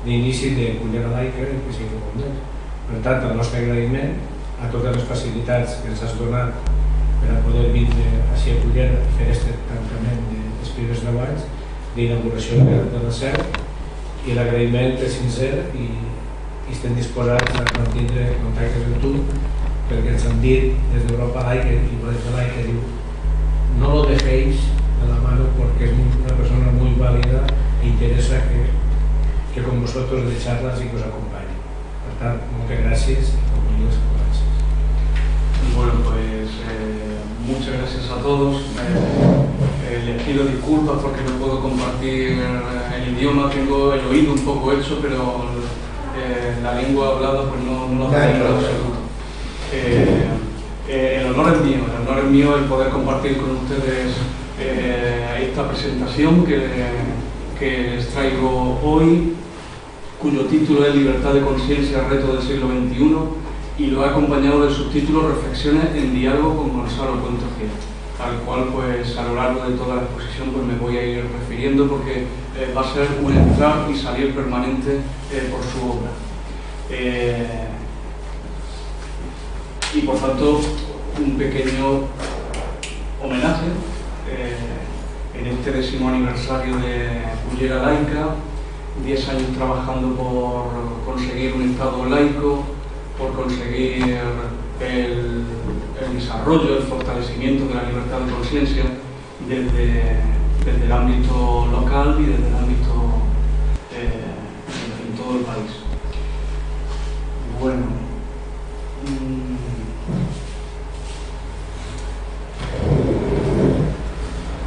d'inici de Cullera Laica i que sigui molt més. Per tant, el nostre agraïment a totes les facilitats que ens has donat per a poder vindre així a Cullera i fer aquest tancament dels primers 9 anys d'inauguració de la seu, i l'agraïment és sincer i estem disposats a mantindre contactes amb tu, perquè ens han dit des d'Europa Laica i València Laica, diu, no lo dejéis de la mano porque es una persona muy válida e interesa que con vosotros de charlas y que os acompañe. Por tanto, muchas gracias y compañeros, gracias. Bueno, pues muchas gracias a todos. Les pido disculpas porque no puedo compartir el idioma, tengo el oído un poco hecho, pero la lengua hablada pues no la tengo en absoluto. El honor es mío el poder compartir con ustedes esta presentación que les traigo hoy, cuyo título es Libertad de conciencia, reto del siglo XXI, y lo he acompañado del subtítulo Reflexiones en diálogo con Gonzalo Puente Ojeda, al cual pues a lo largo de toda la exposición pues me voy a ir refiriendo porque va a ser un entrar y salir permanente por su obra. Y por tanto un pequeño homenaje en este 10º aniversario de Cullera Laica, 10 años trabajando por conseguir un Estado laico, por conseguir el desarrollo, el fortalecimiento de la libertad de conciencia desde el ámbito local y desde el ámbito en todo el país. Bueno,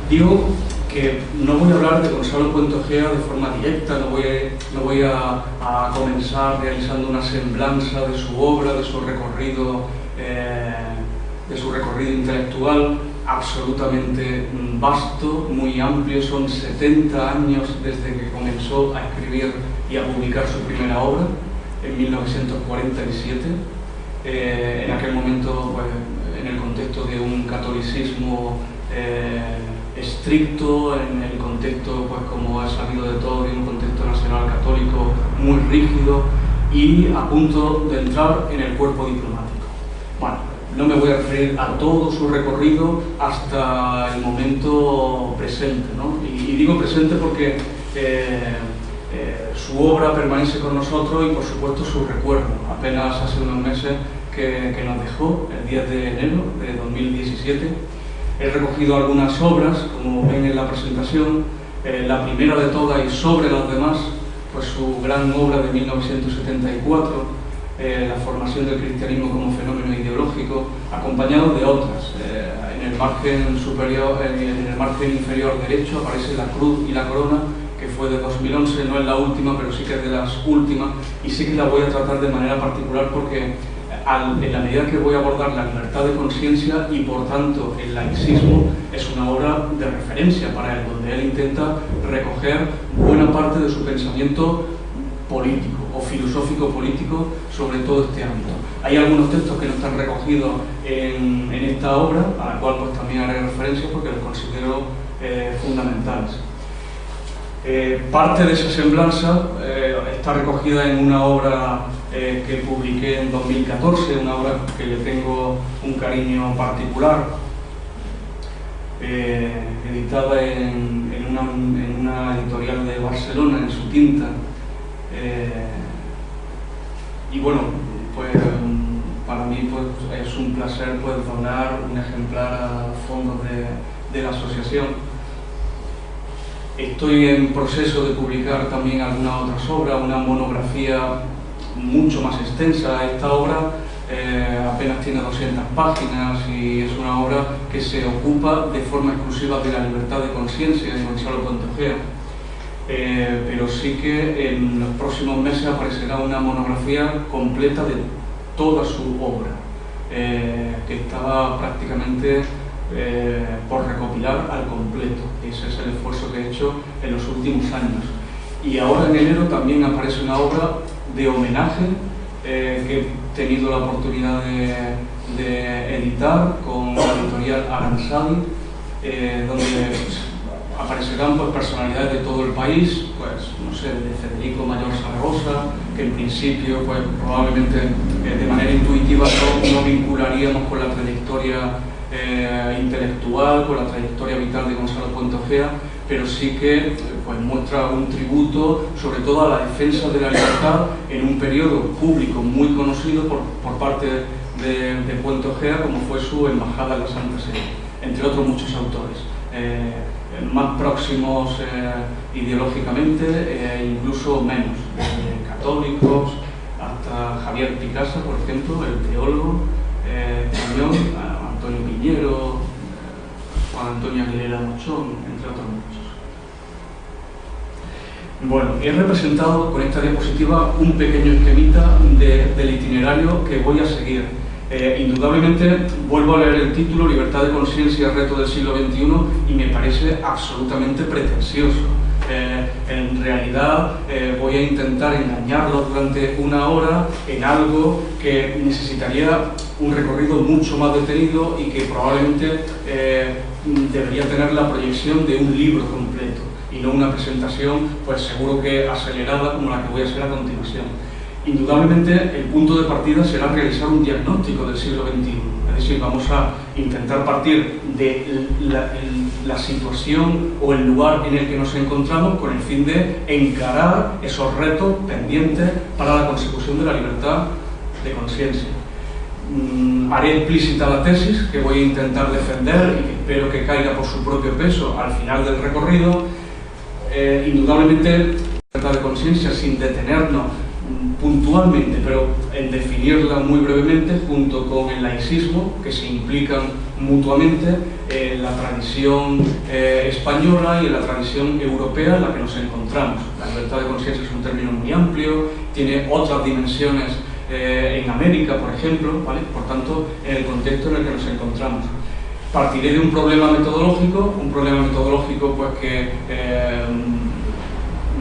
digo que no voy a hablar de Gonzalo Puente Ojeda de forma directa, no voy a comenzar realizando una semblanza de su obra, de su recorrido intelectual absolutamente vasto, muy amplio. Son 70 años desde que comenzó a escribir y a publicar su primera obra, en 1947. En aquel momento, pues, en el contexto de un catolicismo estricto, en el contexto, pues como ha sabido de todo, de un contexto nacional católico muy rígido y a punto de entrar en el cuerpo diplomático. Bueno, no me voy a referir a todo su recorrido hasta el momento presente, ¿no? Y digo presente porque su obra permanece con nosotros y por supuesto su recuerdo. Apenas hace unos meses que nos dejó, el 10 de enero de 2017. He recogido algunas obras, como ven en la presentación, la primera de todas y sobre las demás, pues su gran obra de 1974, la formación del cristianismo como fenómeno ideológico, acompañado de otras. En el margen superior, en el margen inferior derecho aparece la cruz y la corona, que fue de 2011, no es la última, pero sí que es de las últimas, y sí que la voy a tratar de manera particular porque en la medida que voy a abordar la libertad de conciencia y por tanto el laicismo, es una obra de referencia para él, donde él intenta recoger buena parte de su pensamiento político o filosófico político sobre todo este ámbito. Hay algunos textos que no están recogidos en esta obra, a la cual pues también haré referencia porque los considero fundamentales. Parte de esa semblanza está recogida en una obra que publiqué en 2014, una obra que le tengo un cariño particular, editada en una editorial de Barcelona, en su tinta. Y bueno, pues para mí pues, es un placer pues, donar un ejemplar a fondos de la asociación. Estoy en proceso de publicar también algunas otras obras, una monografía mucho más extensa. Esta obra apenas tiene 200 páginas y es una obra que se ocupa de forma exclusiva de la libertad de conciencia de Gonzalo Puente Ojeda. Pero sí que en los próximos meses aparecerá una monografía completa de toda su obra, que estaba prácticamente por recopilar al completo. Ese es el esfuerzo que he hecho en los últimos años. Y ahora en enero también aparece una obra de homenaje que he tenido la oportunidad de editar con la editorial Aransadi, donde aparecerán pues personalidades de todo el país, pues no sé, de Federico Mayor Zaragoza, que en principio pues probablemente de manera intuitiva no vincularíamos con la trayectoria intelectual, con la trayectoria vital de Gonzalo Puente Ojea, pero sí que pues muestra un tributo sobre todo a la defensa de la libertad en un periodo público muy conocido por parte de Puente Ojea, como fue su embajada en la Santa Sede, entre otros muchos autores. Más próximos ideológicamente, incluso menos, desde católicos hasta Javier Picasa, por ejemplo, el teólogo español, Antonio Piñero, Juan Antonio Aguilera Mochón, entre otros muchos. Bueno, he representado con esta diapositiva un pequeño esquemita del itinerario que voy a seguir. Indudablemente, vuelvo a leer el título, Libertad de conciencia, reto del siglo XXI, y me parece absolutamente pretencioso. En realidad voy a intentar engañarlo durante una hora en algo que necesitaría un recorrido mucho más detenido y que probablemente debería tener la proyección de un libro completo y no una presentación, pues seguro que acelerada como la que voy a hacer a continuación. Indudablemente el punto de partida será realizar un diagnóstico del siglo XXI, es decir, vamos a intentar partir de la situación o el lugar en el que nos encontramos con el fin de encarar esos retos pendientes para la consecución de la libertad de conciencia. Haré explícita la tesis que voy a intentar defender y que espero que caiga por su propio peso al final del recorrido. Indudablemente, la libertad de conciencia, sin detenernos puntualmente, pero en definirla muy brevemente, junto con el laicismo, que se implican mutuamente en la tradición española y en la tradición europea en la que nos encontramos. La libertad de conciencia es un término muy amplio, tiene otras dimensiones en América, por ejemplo, ¿vale? Por tanto, en el contexto en el que nos encontramos. Partiré de un problema metodológico pues que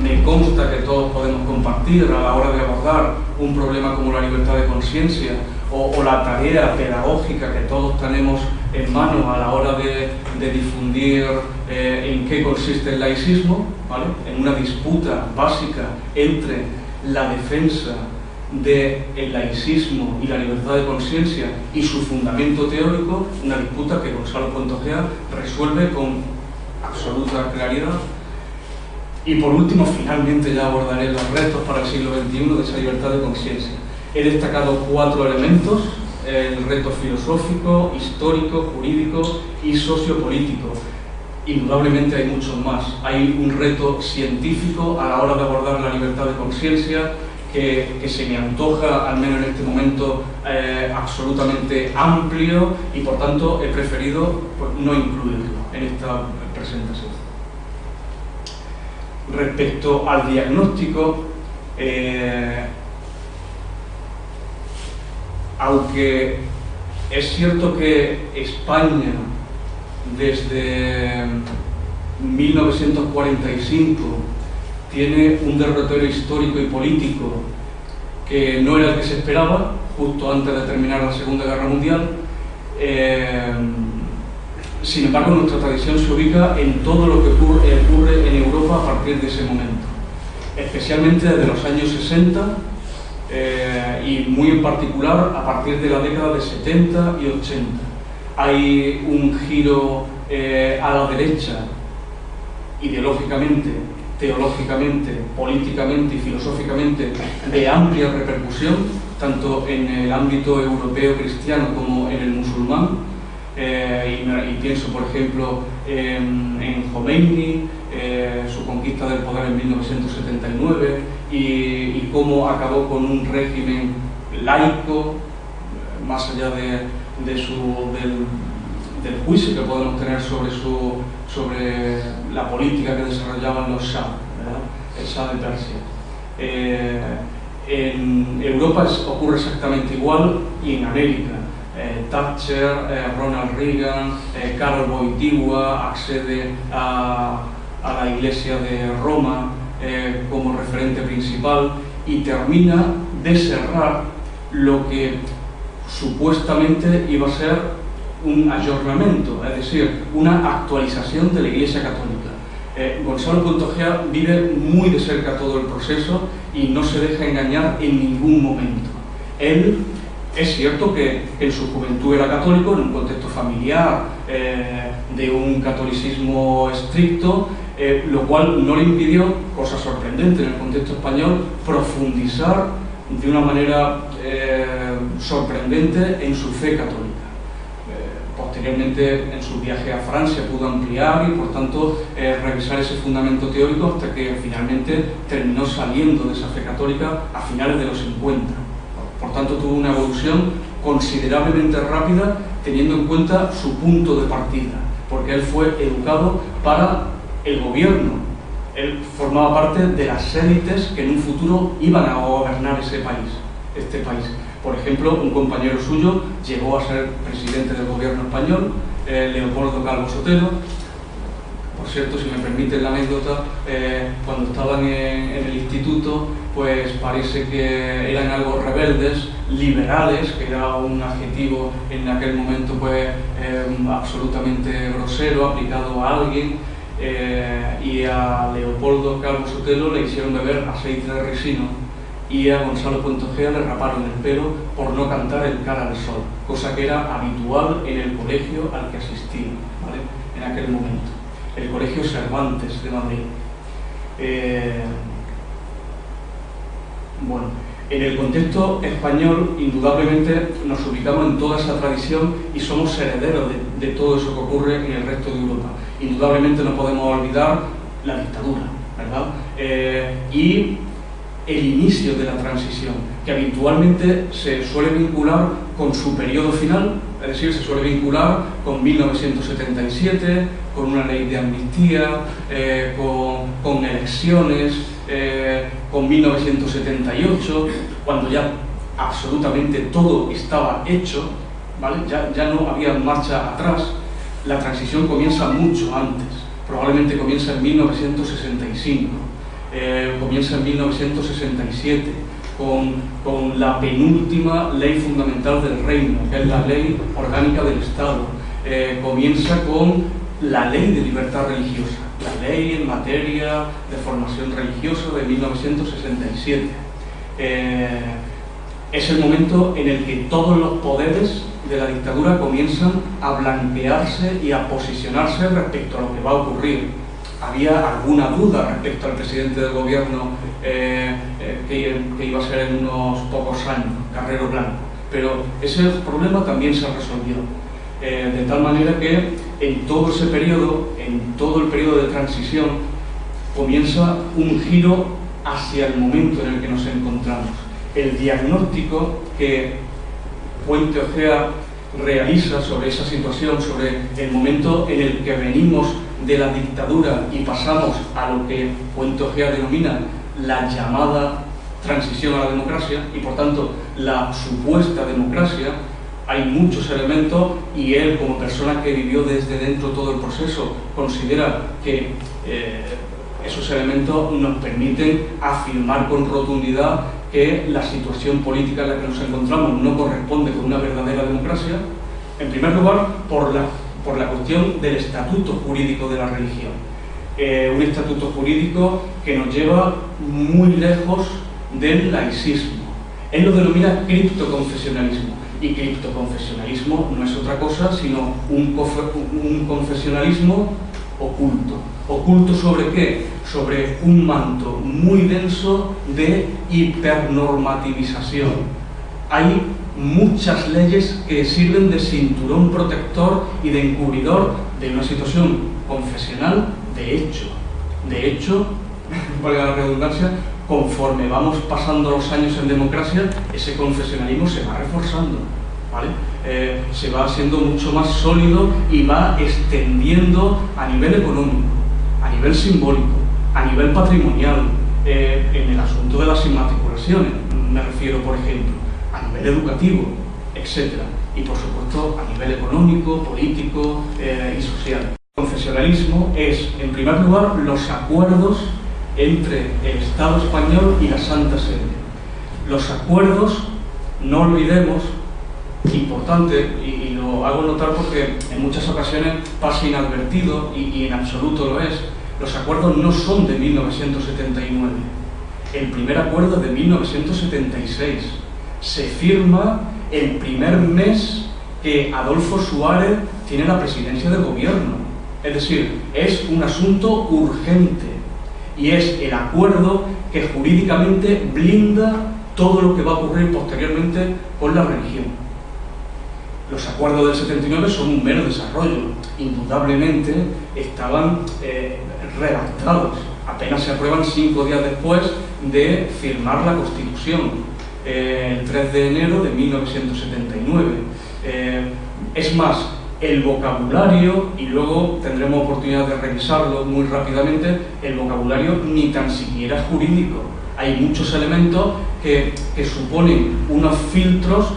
me consta que todos podemos compartir a la hora de abordar un problema como la libertad de conciencia o la tarea pedagógica que todos tenemos en manos a la hora de difundir en qué consiste el laicismo, ¿vale? En una disputa básica entre la defensa del laicismo y la libertad de conciencia y su fundamento teórico, una disputa que Gonzalo Puente Ojea resuelve con absoluta claridad. Y por último, finalmente ya abordaré los retos para el siglo XXI de esa libertad de conciencia. He destacado 4 elementos: el reto filosófico, histórico, jurídico y sociopolítico. Indudablemente hay muchos más. Hay un reto científico a la hora de abordar la libertad de conciencia que se me antoja, al menos en este momento, absolutamente amplio, y por tanto he preferido pues, no incluirlo en esta presentación. Respecto al diagnóstico, aunque es cierto que España desde 1945 tiene un derrotero histórico y político que no era el que se esperaba, justo antes de terminar la Segunda Guerra Mundial. Sin embargo, nuestra tradición se ubica en todo lo que ocurre en Europa a partir de ese momento, especialmente desde los años 60 y muy en particular a partir de la década de 70 y 80. Hay un giro a la derecha, ideológicamente, teológicamente, políticamente y filosóficamente, de amplia repercusión, tanto en el ámbito europeo cristiano como en el musulmán. Y pienso, por ejemplo, en Khomeini, su conquista del poder en 1979 y cómo acabó con un régimen laico, más allá del juicio que podemos tener sobre la política que desarrollaban los Shah, ¿verdad? El Shah de Persia. En Europa ocurre exactamente igual, y en América. Thatcher, Ronald Reagan, Karol Wojtyła accede a la Iglesia de Roma como referente principal y termina de cerrar lo que supuestamente iba a ser un ayornamiento, es decir, una actualización de la Iglesia Católica. Gonzalo Puente Ojea vive muy de cerca todo el proceso y no se deja engañar en ningún momento. Él, es cierto que en su juventud era católico, en un contexto familiar, de un catolicismo estricto, lo cual no le impidió, cosa sorprendente en el contexto español, profundizar de una manera sorprendente en su fe católica. Posteriormente, en su viaje a Francia, pudo ampliar y, por tanto, revisar ese fundamento teórico hasta que finalmente terminó saliendo de esa fe católica a finales de los 50. Por tanto, tuvo una evolución considerablemente rápida, teniendo en cuenta su punto de partida, porque él fue educado para el gobierno. Él formaba parte de las élites que en un futuro iban a gobernar este país. Por ejemplo, un compañero suyo llegó a ser presidente del gobierno español, Leopoldo Calvo Sotelo. Por cierto, si me permiten la anécdota, cuando estaban en el instituto, pues parece que eran algo rebeldes, liberales, que era un adjetivo en aquel momento pues absolutamente grosero, aplicado a alguien, y a Leopoldo Calvo Sotelo le hicieron beber aceite de resino, y a Gonzalo Puente Ojea le raparon el pelo por no cantar el Cara al Sol, cosa que era habitual en el colegio al que asistía, ¿vale?, en aquel momento, el Colegio Cervantes de Madrid. Bueno, en el contexto español, indudablemente nos ubicamos en toda esa tradición y somos herederos de todo eso que ocurre en el resto de Europa. Indudablemente no podemos olvidar la dictadura, ¿verdad? Y el inicio de la transición, que habitualmente se suele vincular con su periodo final, es decir, se suele vincular con 1977, con una ley de amnistía, con elecciones, con 1978, cuando ya absolutamente todo estaba hecho, ¿vale? Ya no había marcha atrás. La transición comienza mucho antes, probablemente comienza en 1965. Comienza en 1967 con la penúltima ley fundamental del reino, que es la ley orgánica del Estado. Comienza con la ley de libertad religiosa, la ley en materia de formación religiosa de 1967. Es el momento en el que todos los poderes de la dictadura comienzan a blanquearse y a posicionarse respecto a lo que va a ocurrir. Había alguna duda respecto al presidente del gobierno que iba a ser en unos pocos años, Carrero Blanco, pero ese problema también se resolvió, de tal manera que en todo ese periodo, en todo el periodo de transición, comienza un giro hacia el momento en el que nos encontramos. El diagnóstico que Puente Ojea realiza sobre esa situación, sobre el momento en el que venimos de la dictadura y pasamos a lo que Puente Ojea denomina la llamada transición a la democracia, y por tanto la supuesta democracia, hay muchos elementos, y él, como persona que vivió desde dentro todo el proceso, considera que esos elementos nos permiten afirmar con rotundidad que la situación política en la que nos encontramos no corresponde con una verdadera democracia. En primer lugar, por la cuestión del estatuto jurídico de la religión. Un estatuto jurídico que nos lleva muy lejos del laicismo. Él lo denomina criptoconfesionalismo, y criptoconfesionalismo no es otra cosa sino un confesionalismo oculto. ¿Oculto sobre qué? Sobre un manto muy denso de hipernormativización. Hay muchas leyes que sirven de cinturón protector y de encubridor de una situación confesional de hecho, valga la redundancia, conforme vamos pasando los años en democracia, ese confesionalismo se va reforzando, ¿vale? Se va haciendo mucho más sólido y va extendiendo a nivel económico, a nivel simbólico, a nivel patrimonial, en el asunto de las inmatriculaciones, me refiero, por ejemplo, a nivel educativo, etc. Y por supuesto a nivel económico, político y social. El confesionalismo es, en primer lugar, los acuerdos entre el Estado español y la Santa Sede. Los acuerdos, no olvidemos, importante, y lo hago notar porque en muchas ocasiones pasa inadvertido y en absoluto lo es, Los acuerdos no son de 1979. El primer acuerdo es de 1976. Se firma el primer mes que Adolfo Suárez tiene la presidencia del gobierno. Es decir, es un asunto urgente y es el acuerdo que jurídicamente blinda todo lo que va a ocurrir posteriormente con la religión. Los acuerdos del 79 son un mero desarrollo. Indudablemente estaban redactados. Apenas se aprueban 5 días después de firmar la Constitución, el 3 de enero de 1979. Es más, el vocabulario, y luego tendremos oportunidad de revisarlo muy rápidamente, el vocabulario ni tan siquiera es jurídico. Hay muchos elementos que suponen unos filtros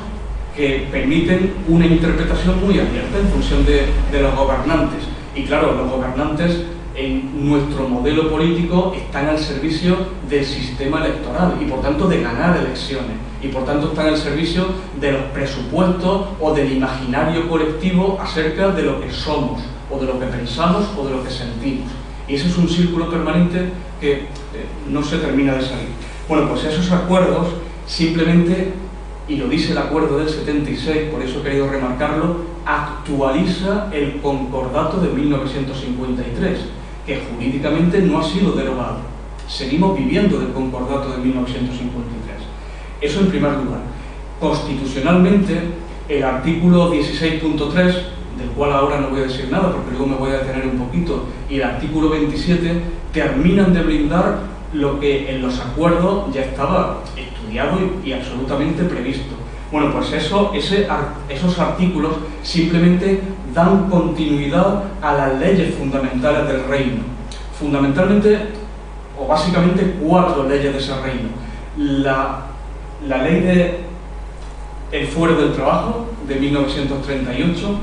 que permiten una interpretación muy abierta en función de los gobernantes. Y claro, los gobernantes en nuestro modelo político están al servicio del sistema electoral y por tanto de ganar elecciones, y por tanto están al servicio de los presupuestos o del imaginario colectivo acerca de lo que somos, o de lo que pensamos, o de lo que sentimos. Y ese es un círculo permanente que no se termina de salir. Bueno, pues esos acuerdos simplemente, y lo dice el acuerdo del 76, por eso he querido remarcarlo, actualiza el concordato de 1953, que jurídicamente no ha sido derogado. Seguimos viviendo del concordato de 1953. Eso en primer lugar. Constitucionalmente, el artículo 16.3, del cual ahora no voy a decir nada porque luego me voy a detener un poquito, y el artículo 27 terminan de blindar lo que en los acuerdos ya estaba estudiado y absolutamente previsto. Bueno, pues esos artículos simplemente dan continuidad a las leyes fundamentales del reino. Fundamentalmente, o básicamente, 4 leyes de ese reino. La ley del fuero del trabajo, de 1938,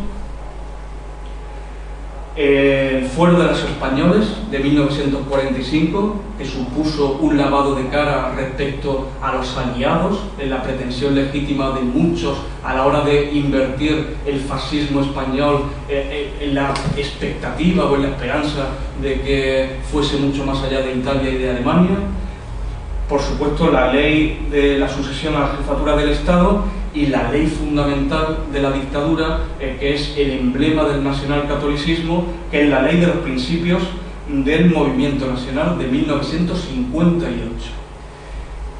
el fuero de los españoles, de 1945, que supuso un lavado de cara respecto a los aliados, en la pretensión legítima de muchos a la hora de invertir el fascismo español en la expectativa o en la esperanza de que fuese mucho más allá de Italia y de Alemania. Por supuesto, la ley de la sucesión a la jefatura del Estado y la ley fundamental de la dictadura, que es el emblema del nacionalcatolicismo, que es la ley de los principios del movimiento nacional de 1958.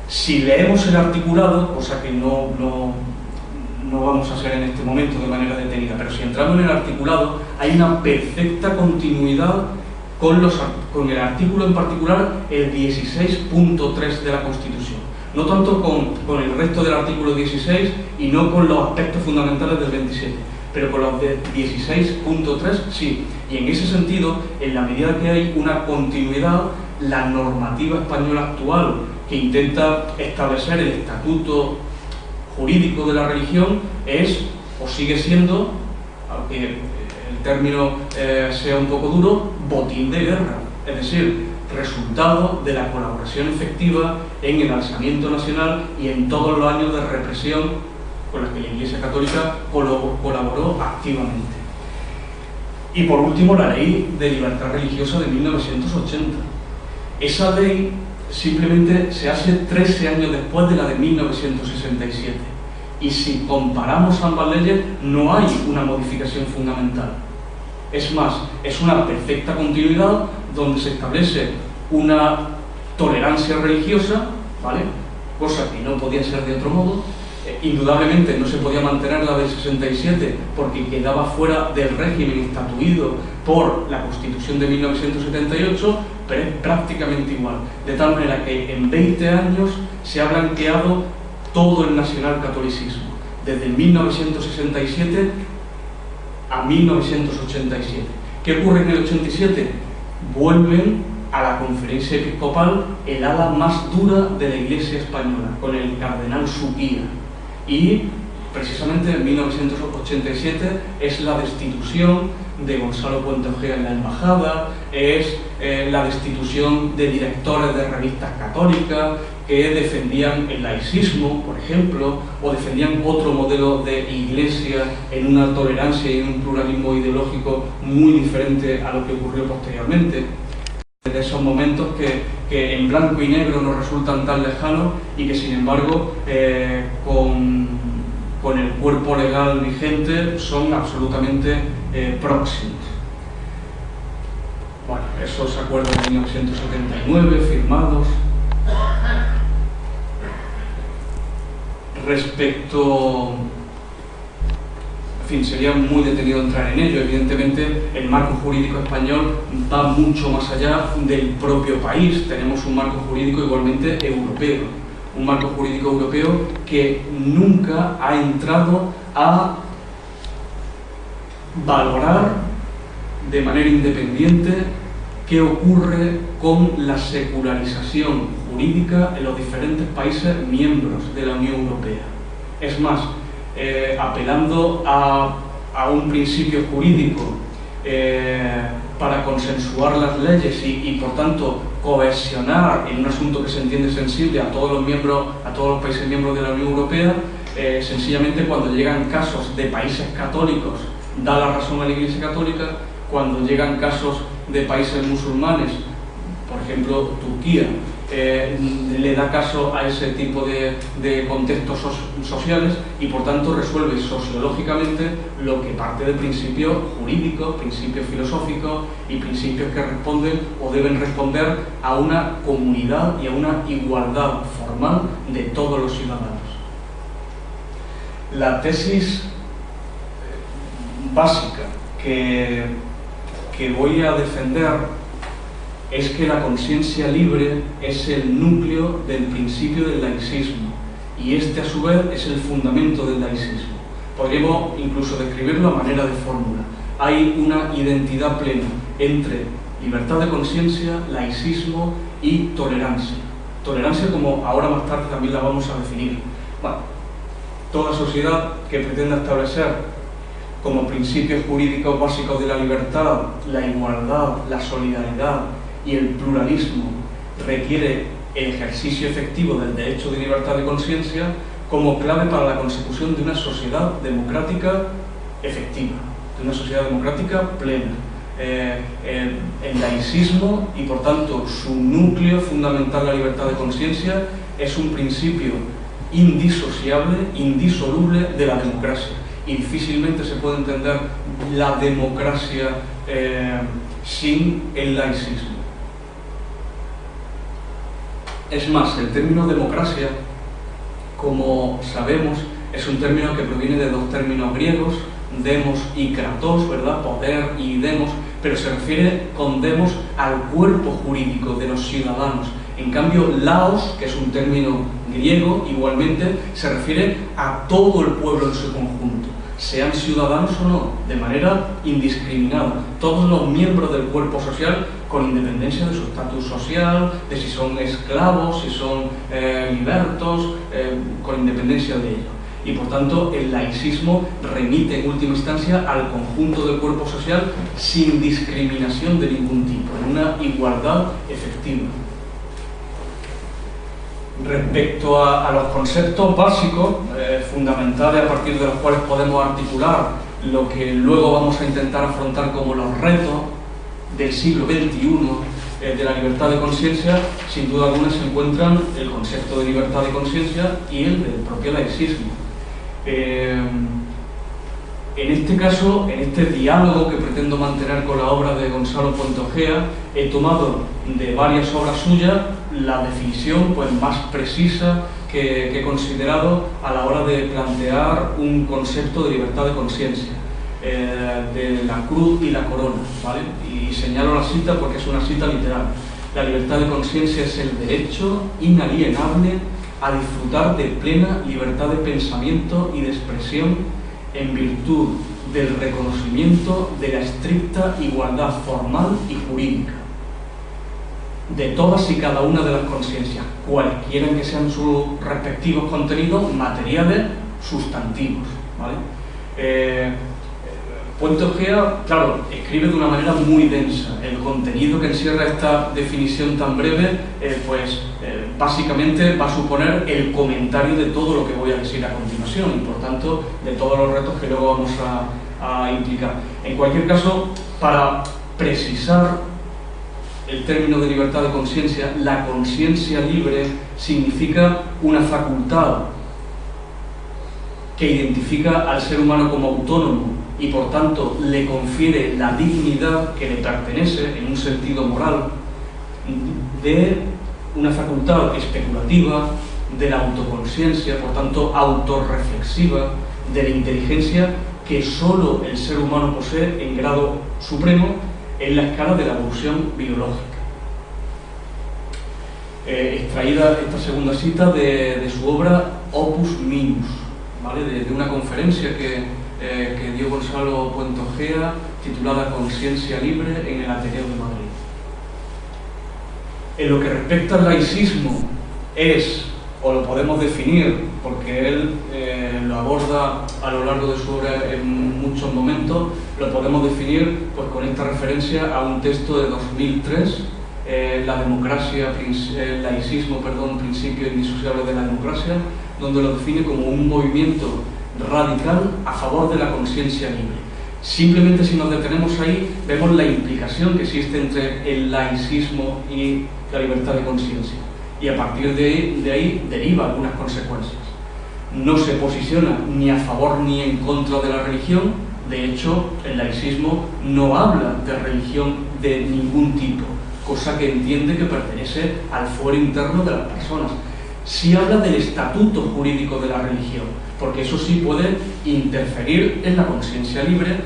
Si leemos el articulado, cosa que no vamos a hacer en este momento de manera detenida, pero si entramos en el articulado, hay una perfecta continuidad con el artículo en particular, el 16.3 de la Constitución. No tanto con el resto del artículo 16 y no con los aspectos fundamentales del 27, pero con los del 16.3 sí. Y en ese sentido, en la medida que hay una continuidad, la normativa española actual que intenta establecer el estatuto jurídico de la religión es, o sigue siendo, aunque el término sea un poco duro, botín de guerra. Es decir, resultado de la colaboración efectiva en el alzamiento nacional y en todos los años de represión con los que la Iglesia Católica colaboró activamente. Y por último, la Ley de Libertad Religiosa de 1980. Esa ley simplemente se hace 13 años después de la de 1967. Y si comparamos ambas leyes, no hay una modificación fundamental. Es más, es una perfecta continuidad donde se establece una tolerancia religiosa, ¿vale? Cosa que no podía ser de otro modo. Indudablemente no se podía mantener la del 67 porque quedaba fuera del régimen instituido por la Constitución de 1978, pero es prácticamente igual. De tal manera que en 20 años se ha blanqueado todo el nacionalcatolicismo, desde 1967 a 1987. ¿Qué ocurre en el 87? Vuelven a la conferencia episcopal el ala más dura de la Iglesia española, con el cardenal Suquía. Y precisamente en 1987 es la destitución de Gonzalo Puente Ojea en la embajada, es la destitución de directores de revistas católicas que defendían el laicismo, por ejemplo, o defendían otro modelo de iglesia en una tolerancia y en un pluralismo ideológico muy diferente a lo que ocurrió posteriormente. de esos momentos que en blanco y negro nos resultan tan lejanos y que sin embargo con el cuerpo legal vigente son absolutamente próximos. Bueno, esos acuerdos de 1979 firmados. Respecto, en fin, sería muy detenido entrar en ello. Evidentemente, el marco jurídico español va mucho más allá del propio país. Tenemos un marco jurídico igualmente europeo, un marco jurídico europeo que nunca ha entrado a valorar de manera independiente qué ocurre con la secularización jurídica en los diferentes países miembros de la Unión Europea. Es más, apelando a un principio jurídico para consensuar las leyes y por tanto cohesionar en un asunto que se entiende sensible a todos los países miembros de la Unión Europea, sencillamente cuando llegan casos de países católicos da la razón a la Iglesia Católica, cuando llegan casos de países musulmanes, por ejemplo Turquía, le da caso a ese tipo de contextos sociales y por tanto resuelve sociológicamente lo que parte de principios jurídicos, principios filosóficos y principios que responden o deben responder a una comunidad y a una igualdad formal de todos los ciudadanos. La tesis básica que voy a defender es que la conciencia libre es el núcleo del principio del laicismo y este a su vez es el fundamento del laicismo. Podríamos incluso describirlo a manera de fórmula. Hay una identidad plena entre libertad de conciencia, laicismo y tolerancia. Tolerancia como ahora más tarde también la vamos a definir. Bueno, toda sociedad que pretenda establecer como principios jurídicos básicos de la libertad, la igualdad, la solidaridad y el pluralismo requiere el ejercicio efectivo del derecho de libertad de conciencia como clave para la consecución de una sociedad democrática efectiva, de una sociedad democrática plena. El laicismo y por tanto su núcleo fundamental, la libertad de conciencia, es un principio indisociable, indisoluble de la democracia. Y difícilmente se puede entender la democracia sin el laicismo. Es más, el término democracia, como sabemos, es un término que proviene de dos términos griegos, demos y kratos, ¿verdad? Poder y demos, pero se refiere con demos al cuerpo jurídico de los ciudadanos. En cambio, laos, que es un término griego, igualmente se refiere a todo el pueblo en su conjunto, sean ciudadanos o no, de manera indiscriminada. Todos los miembros del cuerpo social, con independencia de su estatus social, de si son esclavos, si son libertos, con independencia de ello. Y por tanto, el laicismo remite en última instancia al conjunto del cuerpo social sin discriminación de ningún tipo, en una igualdad efectiva. Respecto a los conceptos básicos, fundamentales a partir de los cuales podemos articular lo que luego vamos a intentar afrontar como los retos del siglo XXI de la libertad de conciencia, sin duda alguna se encuentran el concepto de libertad de conciencia y el del propio laicismo. En este caso, en este diálogo que pretendo mantener con la obra de Gonzalo Puente Ojea, he tomado de varias obras suyas la definición más precisa que he considerado a la hora de plantear un concepto de libertad de conciencia, de la cruz y la corona, ¿vale? Y señalo la cita porque es una cita literal. La libertad de conciencia es el derecho inalienable a disfrutar de plena libertad de pensamiento y de expresión en virtud del reconocimiento de la estricta igualdad formal y jurídica de todas y cada una de las conciencias, cualquiera que sean sus respectivos contenidos materiales, sustantivos, ¿vale? Puente Ojea, claro, escribe de una manera muy densa. El contenido que encierra esta definición tan breve, básicamente va a suponer el comentario de todo lo que voy a decir a continuación y, por tanto, de todos los retos que luego vamos a implicar. En cualquier caso, para precisar el término de libertad de conciencia, la conciencia libre significa una facultad que identifica al ser humano como autónomo y por tanto le confiere la dignidad que le pertenece en un sentido moral, de una facultad especulativa, de la autoconciencia, por tanto autorreflexiva, de la inteligencia que solo el ser humano posee en grado supremo en la escala de la evolución biológica. Extraída esta segunda cita de su obra Opus Minus, ¿vale? de una conferencia que dio Gonzalo Puente Ojea, titulada Conciencia Libre, en el Ateneo de Madrid. En lo que respecta al laicismo, o lo podemos definir, porque él lo aborda a lo largo de su obra en muchos momentos, lo podemos definir pues, con esta referencia a un texto de 2003, la democracia, el laicismo, principio indisociable de la democracia, donde lo define como un movimiento radical a favor de la conciencia libre. Simplemente si nos detenemos ahí, vemos la implicación que existe entre el laicismo y la libertad de conciencia. Y a partir de ahí deriva algunas consecuencias. No se posiciona ni a favor ni en contra de la religión. De hecho, el laicismo no habla de religión de ningún tipo, cosa que entiende que pertenece al fuero interno de las personas. Sí habla del estatuto jurídico de la religión, porque eso sí puede interferir en la conciencia libre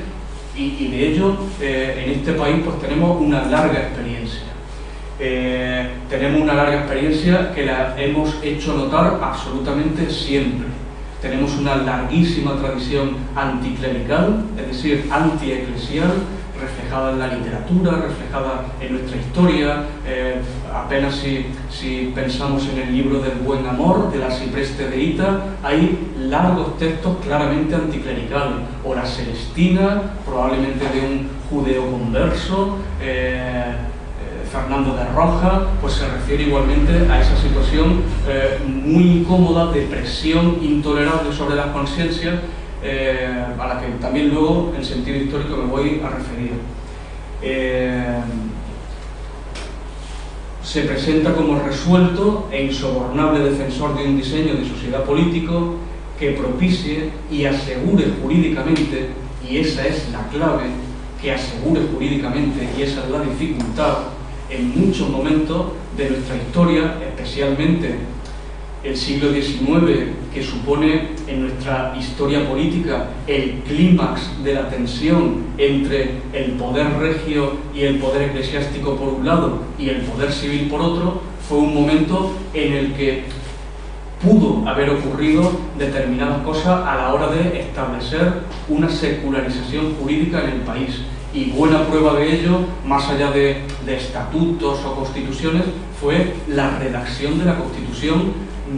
y de ello en este país pues tenemos una larga experiencia. Tenemos una larga experiencia que la hemos hecho notar absolutamente siempre. Tenemos una larguísima tradición anticlerical, es decir, antieclesial, reflejada en la literatura, reflejada en nuestra historia. Apenas si pensamos en el libro del Buen Amor, del Arcipreste de Hita, hay largos textos claramente anticlericales. O la Celestina, probablemente de un judeo converso, Fernando de Roja, pues se refiere igualmente a esa situación muy incómoda de presión intolerable sobre las conciencias, a la que también luego, en sentido histórico, me voy a referir. Se presenta como resuelto e insobornable defensor de un diseño de sociedad político que propicie y asegure jurídicamente, y esa es la clave, que asegure jurídicamente, y esa es la dificultad, en muchos momentos de nuestra historia, especialmente el siglo XIX, que supone en nuestra historia política el clímax de la tensión entre el poder regio y el poder eclesiástico por un lado y el poder civil por otro, fue un momento en el que pudo haber ocurrido determinadas cosas a la hora de establecer una secularización jurídica en el país. Y buena prueba de ello, más allá de estatutos o constituciones, fue la redacción de la Constitución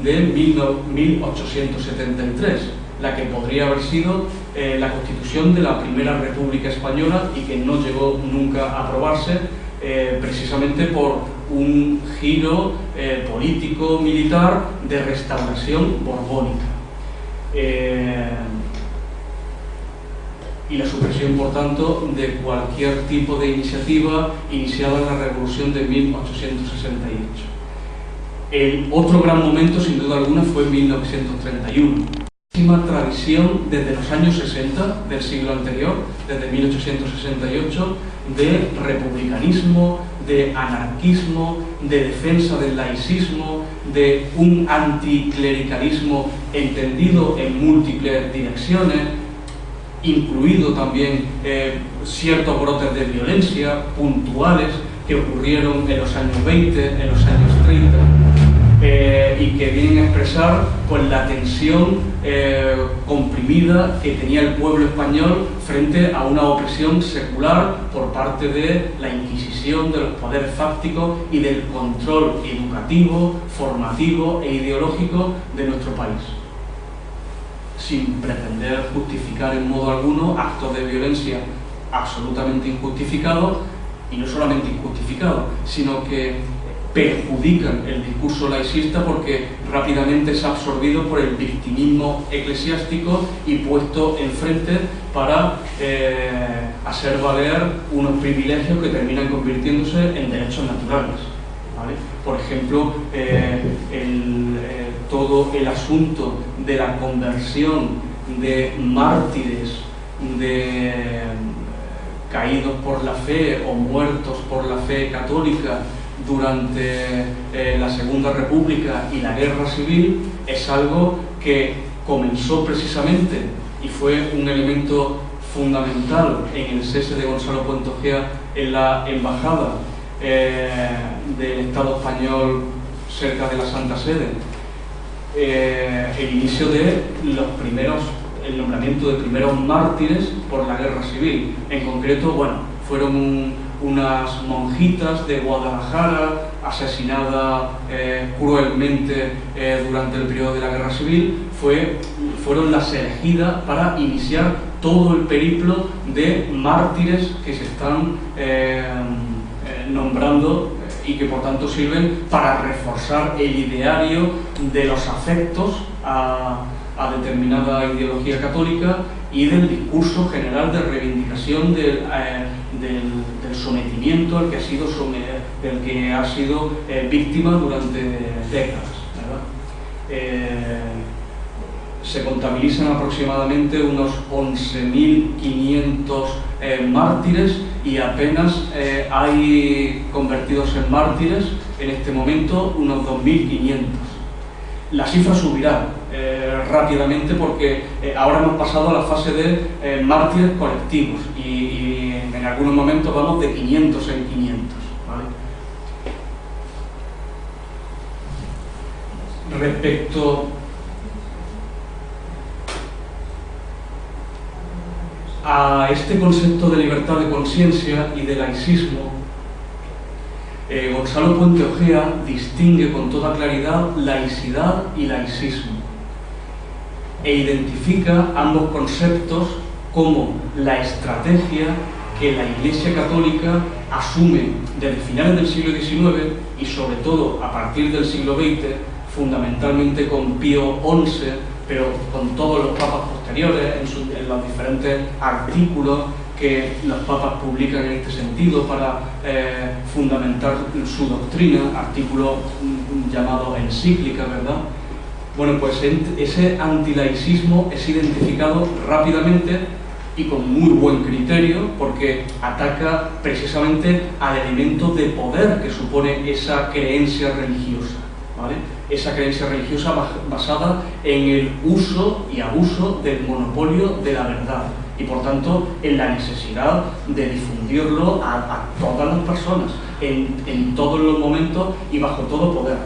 de 1873, la que podría haber sido la Constitución de la Primera República Española y que no llegó nunca a aprobarse, precisamente por un giro político-militar de restauración borbónica. Y la supresión, por tanto, de cualquier tipo de iniciativa iniciada en la Revolución de 1868. El otro gran momento, sin duda alguna, fue en 1931. Una tradición desde los años 60 del siglo anterior, desde 1868, de republicanismo, de anarquismo, de defensa del laicismo, de un anticlericalismo entendido en múltiples direcciones, incluido también ciertos brotes de violencia puntuales que ocurrieron en los años 20, en los años 30, y que vienen a expresar pues, la tensión comprimida que tenía el pueblo español frente a una opresión secular por parte de la Inquisición, de los poderes fácticos y del control educativo, formativo e ideológico de nuestro país, sin pretender justificar en modo alguno actos de violencia absolutamente injustificados, y no solamente injustificados, sino que perjudican el discurso laicista porque rápidamente es absorbido por el victimismo eclesiástico y puesto enfrente para hacer valer unos privilegios que terminan convirtiéndose en derechos naturales, ¿vale? Por ejemplo, todo el asunto de la conversión de mártires, de caídos por la fe o muertos por la fe católica durante la Segunda República y la Guerra Civil, es algo que comenzó precisamente y fue un elemento fundamental en el cese de Gonzalo Puente Ojea en la embajada del Estado español cerca de la Santa Sede. El inicio de el nombramiento de primeros mártires por la Guerra Civil. En concreto, bueno, fueron unas monjitas de Guadalajara asesinadas cruelmente durante el periodo de la Guerra Civil. Fueron las elegidas para iniciar todo el periplo de mártires que se están nombrando y que por tanto sirven para reforzar el ideario de los afectos a determinada ideología católica y del discurso general de reivindicación del sometimiento al que ha sido víctima durante décadas, ¿verdad? Se contabilizan aproximadamente unos 11.500 mártires y apenas hay convertidos en mártires en este momento unos 2.500. La cifra subirá rápidamente porque ahora hemos pasado a la fase de mártires colectivos y en algunos momentos vamos de 500 en 500, ¿vale? Respecto a este concepto de libertad de conciencia y de laicismo, Gonzalo Puente Ojea distingue con toda claridad laicidad y laicismo e identifica ambos conceptos como la estrategia que la Iglesia Católica asume desde finales del siglo XIX y sobre todo a partir del siglo XX, fundamentalmente con Pío XI, pero con todos los papas posteriores, en los diferentes artículos que los papas publican en este sentido para fundamentar su doctrina, artículos llamados encíclicas, ¿verdad? Bueno, pues ese antilaicismo es identificado rápidamente y con muy buen criterio porque ataca precisamente al elemento de poder que supone esa creencia religiosa, ¿vale? Esa creencia religiosa basada en el uso y abuso del monopolio de la verdad y por tanto en la necesidad de difundirlo a todas las personas, en todos los momentos y bajo todo poder,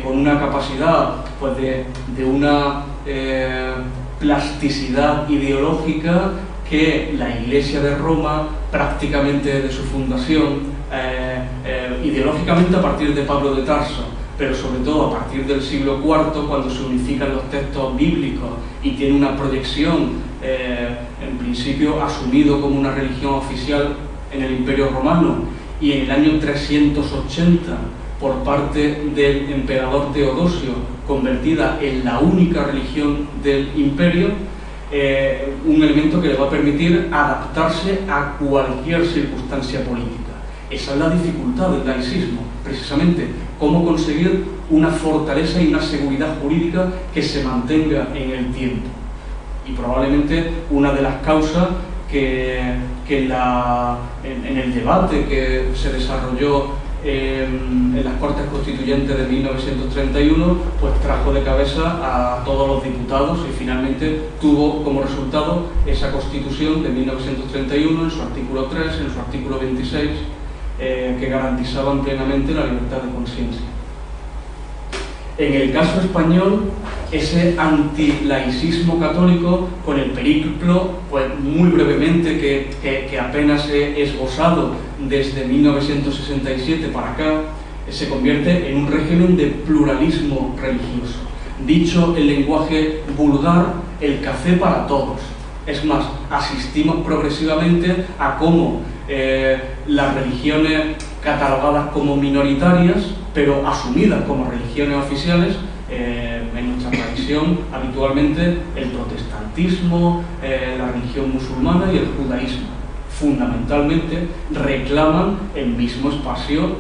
con una capacidad pues, de una plasticidad ideológica que la Iglesia de Roma prácticamente desde su fundación, ideológicamente a partir de Pablo de Tarso, pero sobre todo a partir del siglo IV, cuando se unifican los textos bíblicos y tiene una proyección, en principio asumido como una religión oficial en el Imperio Romano, y en el año 380 por parte del emperador Teodosio, convertida en la única religión del imperio, un elemento que le va a permitir adaptarse a cualquier circunstancia política. Esa es la dificultad del laicismo, precisamente cómo conseguir una fortaleza y una seguridad jurídica que se mantenga en el tiempo. Y probablemente una de las causas que en el debate que se desarrolló en las Cortes Constituyentes de 1931, pues trajo de cabeza a todos los diputados y finalmente tuvo como resultado esa Constitución de 1931 en su artículo 3, en su artículo 26, que garantizaban plenamente la libertad de conciencia. En el caso español, ese antilaicismo católico, con el periplo, pues muy brevemente, que apenas he esbozado desde 1967 para acá, se convierte en un régimen de pluralismo religioso. Dicho en lenguaje vulgar, el café para todos. Es más, asistimos progresivamente a cómo las religiones catalogadas como minoritarias, pero asumidas como religiones oficiales. En nuestra tradición, habitualmente, el protestantismo, la religión musulmana y el judaísmo, fundamentalmente, reclaman el mismo espacio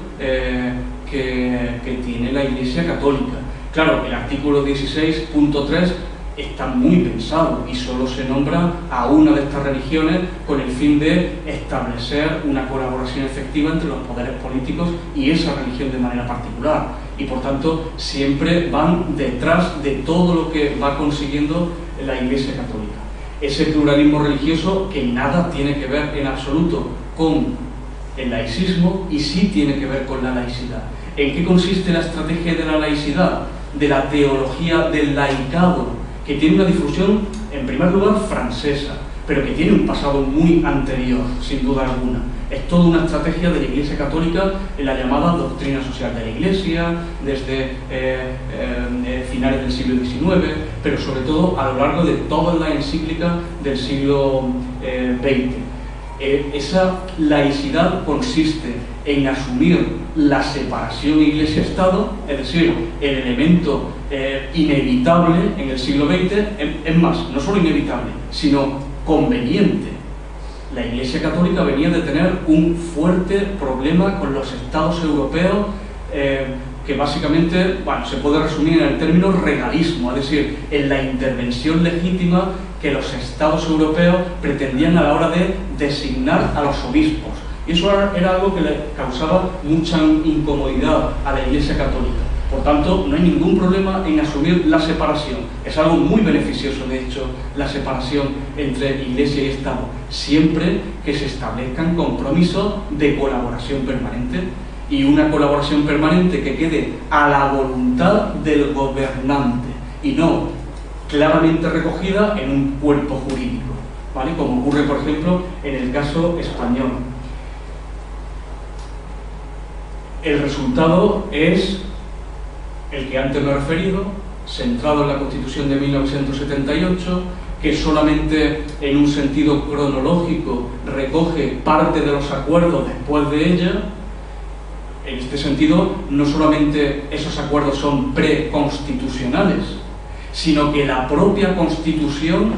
que tiene la Iglesia Católica. Claro, el artículo 16.3 está muy pensado y solo se nombra a una de estas religiones con el fin de establecer una colaboración efectiva entre los poderes políticos y esa religión de manera particular. Y por tanto siempre van detrás de todo lo que va consiguiendo la Iglesia Católica. Ese pluralismo religioso que nada tiene que ver en absoluto con el laicismo y sí tiene que ver con la laicidad. ¿En qué consiste la estrategia de la laicidad? De la teología del laicado, que tiene una difusión, en primer lugar, francesa, pero que tiene un pasado muy anterior, sin duda alguna. Es toda una estrategia de la Iglesia Católica en la llamada doctrina social de la Iglesia, desde finales del siglo XIX, pero sobre todo a lo largo de toda la encíclica del siglo XX. Esa laicidad consiste en asumir la separación Iglesia-Estado, es decir, el elemento inevitable en el siglo XX, es más, no solo inevitable, sino conveniente. La Iglesia Católica venía de tener un fuerte problema con los estados europeos, que básicamente, bueno, se puede resumir en el término regalismo, es decir, en la intervención legítima que los estados europeos pretendían a la hora de designar a los obispos. Y eso era algo que le causaba mucha incomodidad a la Iglesia Católica. Por tanto, no hay ningún problema en asumir la separación. Es algo muy beneficioso, de hecho, la separación entre Iglesia y Estado, siempre que se establezcan compromisos de colaboración permanente y una colaboración permanente que quede a la voluntad del gobernante y no claramente recogida en un cuerpo jurídico, ¿vale? Como ocurre, por ejemplo, en el caso español. El resultado es el que antes me he referido, centrado en la Constitución de 1978, que solamente en un sentido cronológico recoge parte de los acuerdos después de ella. En este sentido, no solamente esos acuerdos son preconstitucionales, sino que la propia Constitución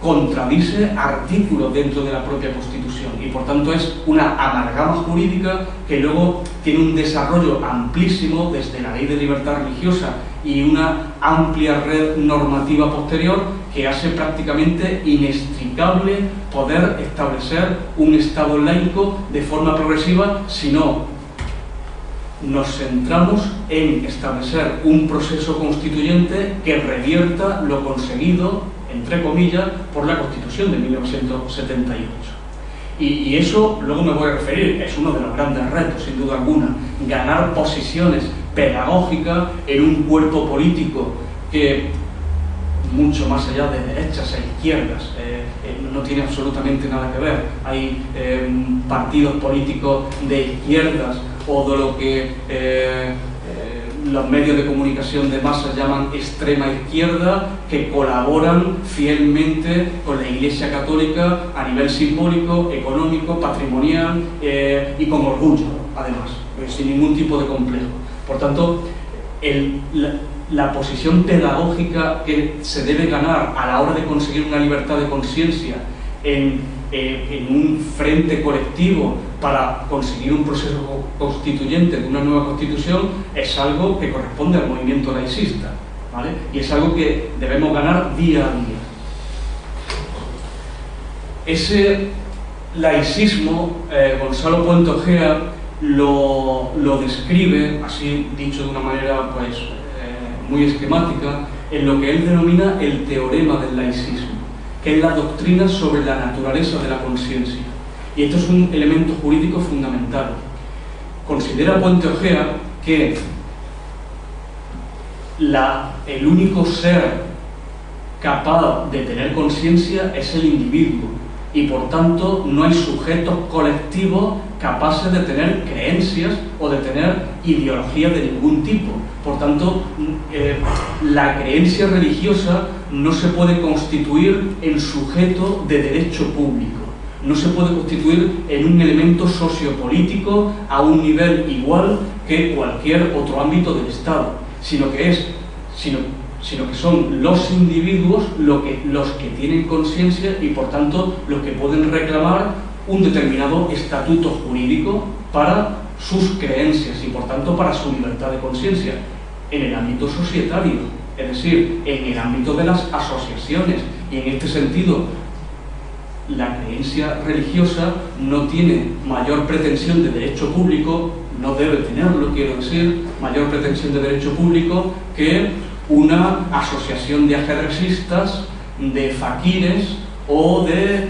contradice artículos dentro de la propia Constitución y por tanto es una amalgama jurídica que luego tiene un desarrollo amplísimo desde la Ley de Libertad Religiosa y una amplia red normativa posterior que hace prácticamente inextricable poder establecer un Estado laico de forma progresiva si no nos centramos en establecer un proceso constituyente que revierta lo conseguido, entre comillas, por la Constitución de 1978. Y eso, luego me voy a referir, es uno de los grandes retos, sin duda alguna, ganar posiciones pedagógicas en un cuerpo político que, mucho más allá de derechas e izquierdas, no tiene absolutamente nada que ver. Hay partidos políticos de izquierdas o de lo que los medios de comunicación de masas llaman extrema izquierda, que colaboran fielmente con la Iglesia Católica a nivel simbólico, económico, patrimonial y con orgullo, además, sin ningún tipo de complejo. Por tanto, la posición pedagógica que se debe ganar a la hora de conseguir una libertad de conciencia en un frente colectivo para conseguir un proceso constituyente de una nueva constitución es algo que corresponde al movimiento laicista, ¿vale? Y es algo que debemos ganar día a día. Ese laicismo, Gonzalo Puente Ojea lo describe, así dicho de una manera pues, muy esquemática, en lo que él denomina el teorema del laicismo, que es la doctrina sobre la naturaleza de la conciencia. Y esto es un elemento jurídico fundamental. Considera Puente Ojea que el único ser capaz de tener conciencia es el individuo y por tanto no hay sujetos colectivos capaces de tener creencias o de tener ideologías de ningún tipo. Por tanto, la creencia religiosa no se puede constituir en sujeto de derecho público. no se puede constituir en un elemento sociopolítico a un nivel igual que cualquier otro ámbito del Estado, sino que son los individuos los que tienen conciencia y, por tanto, los que pueden reclamar un determinado estatuto jurídico para sus creencias y, por tanto, para su libertad de conciencia en el ámbito societario, es decir, en el ámbito de las asociaciones. Y en este sentido, la creencia religiosa no tiene mayor pretensión de derecho público, no debe tenerlo, quiero decir, mayor pretensión de derecho público que una asociación de ajedrecistas, de faquires o de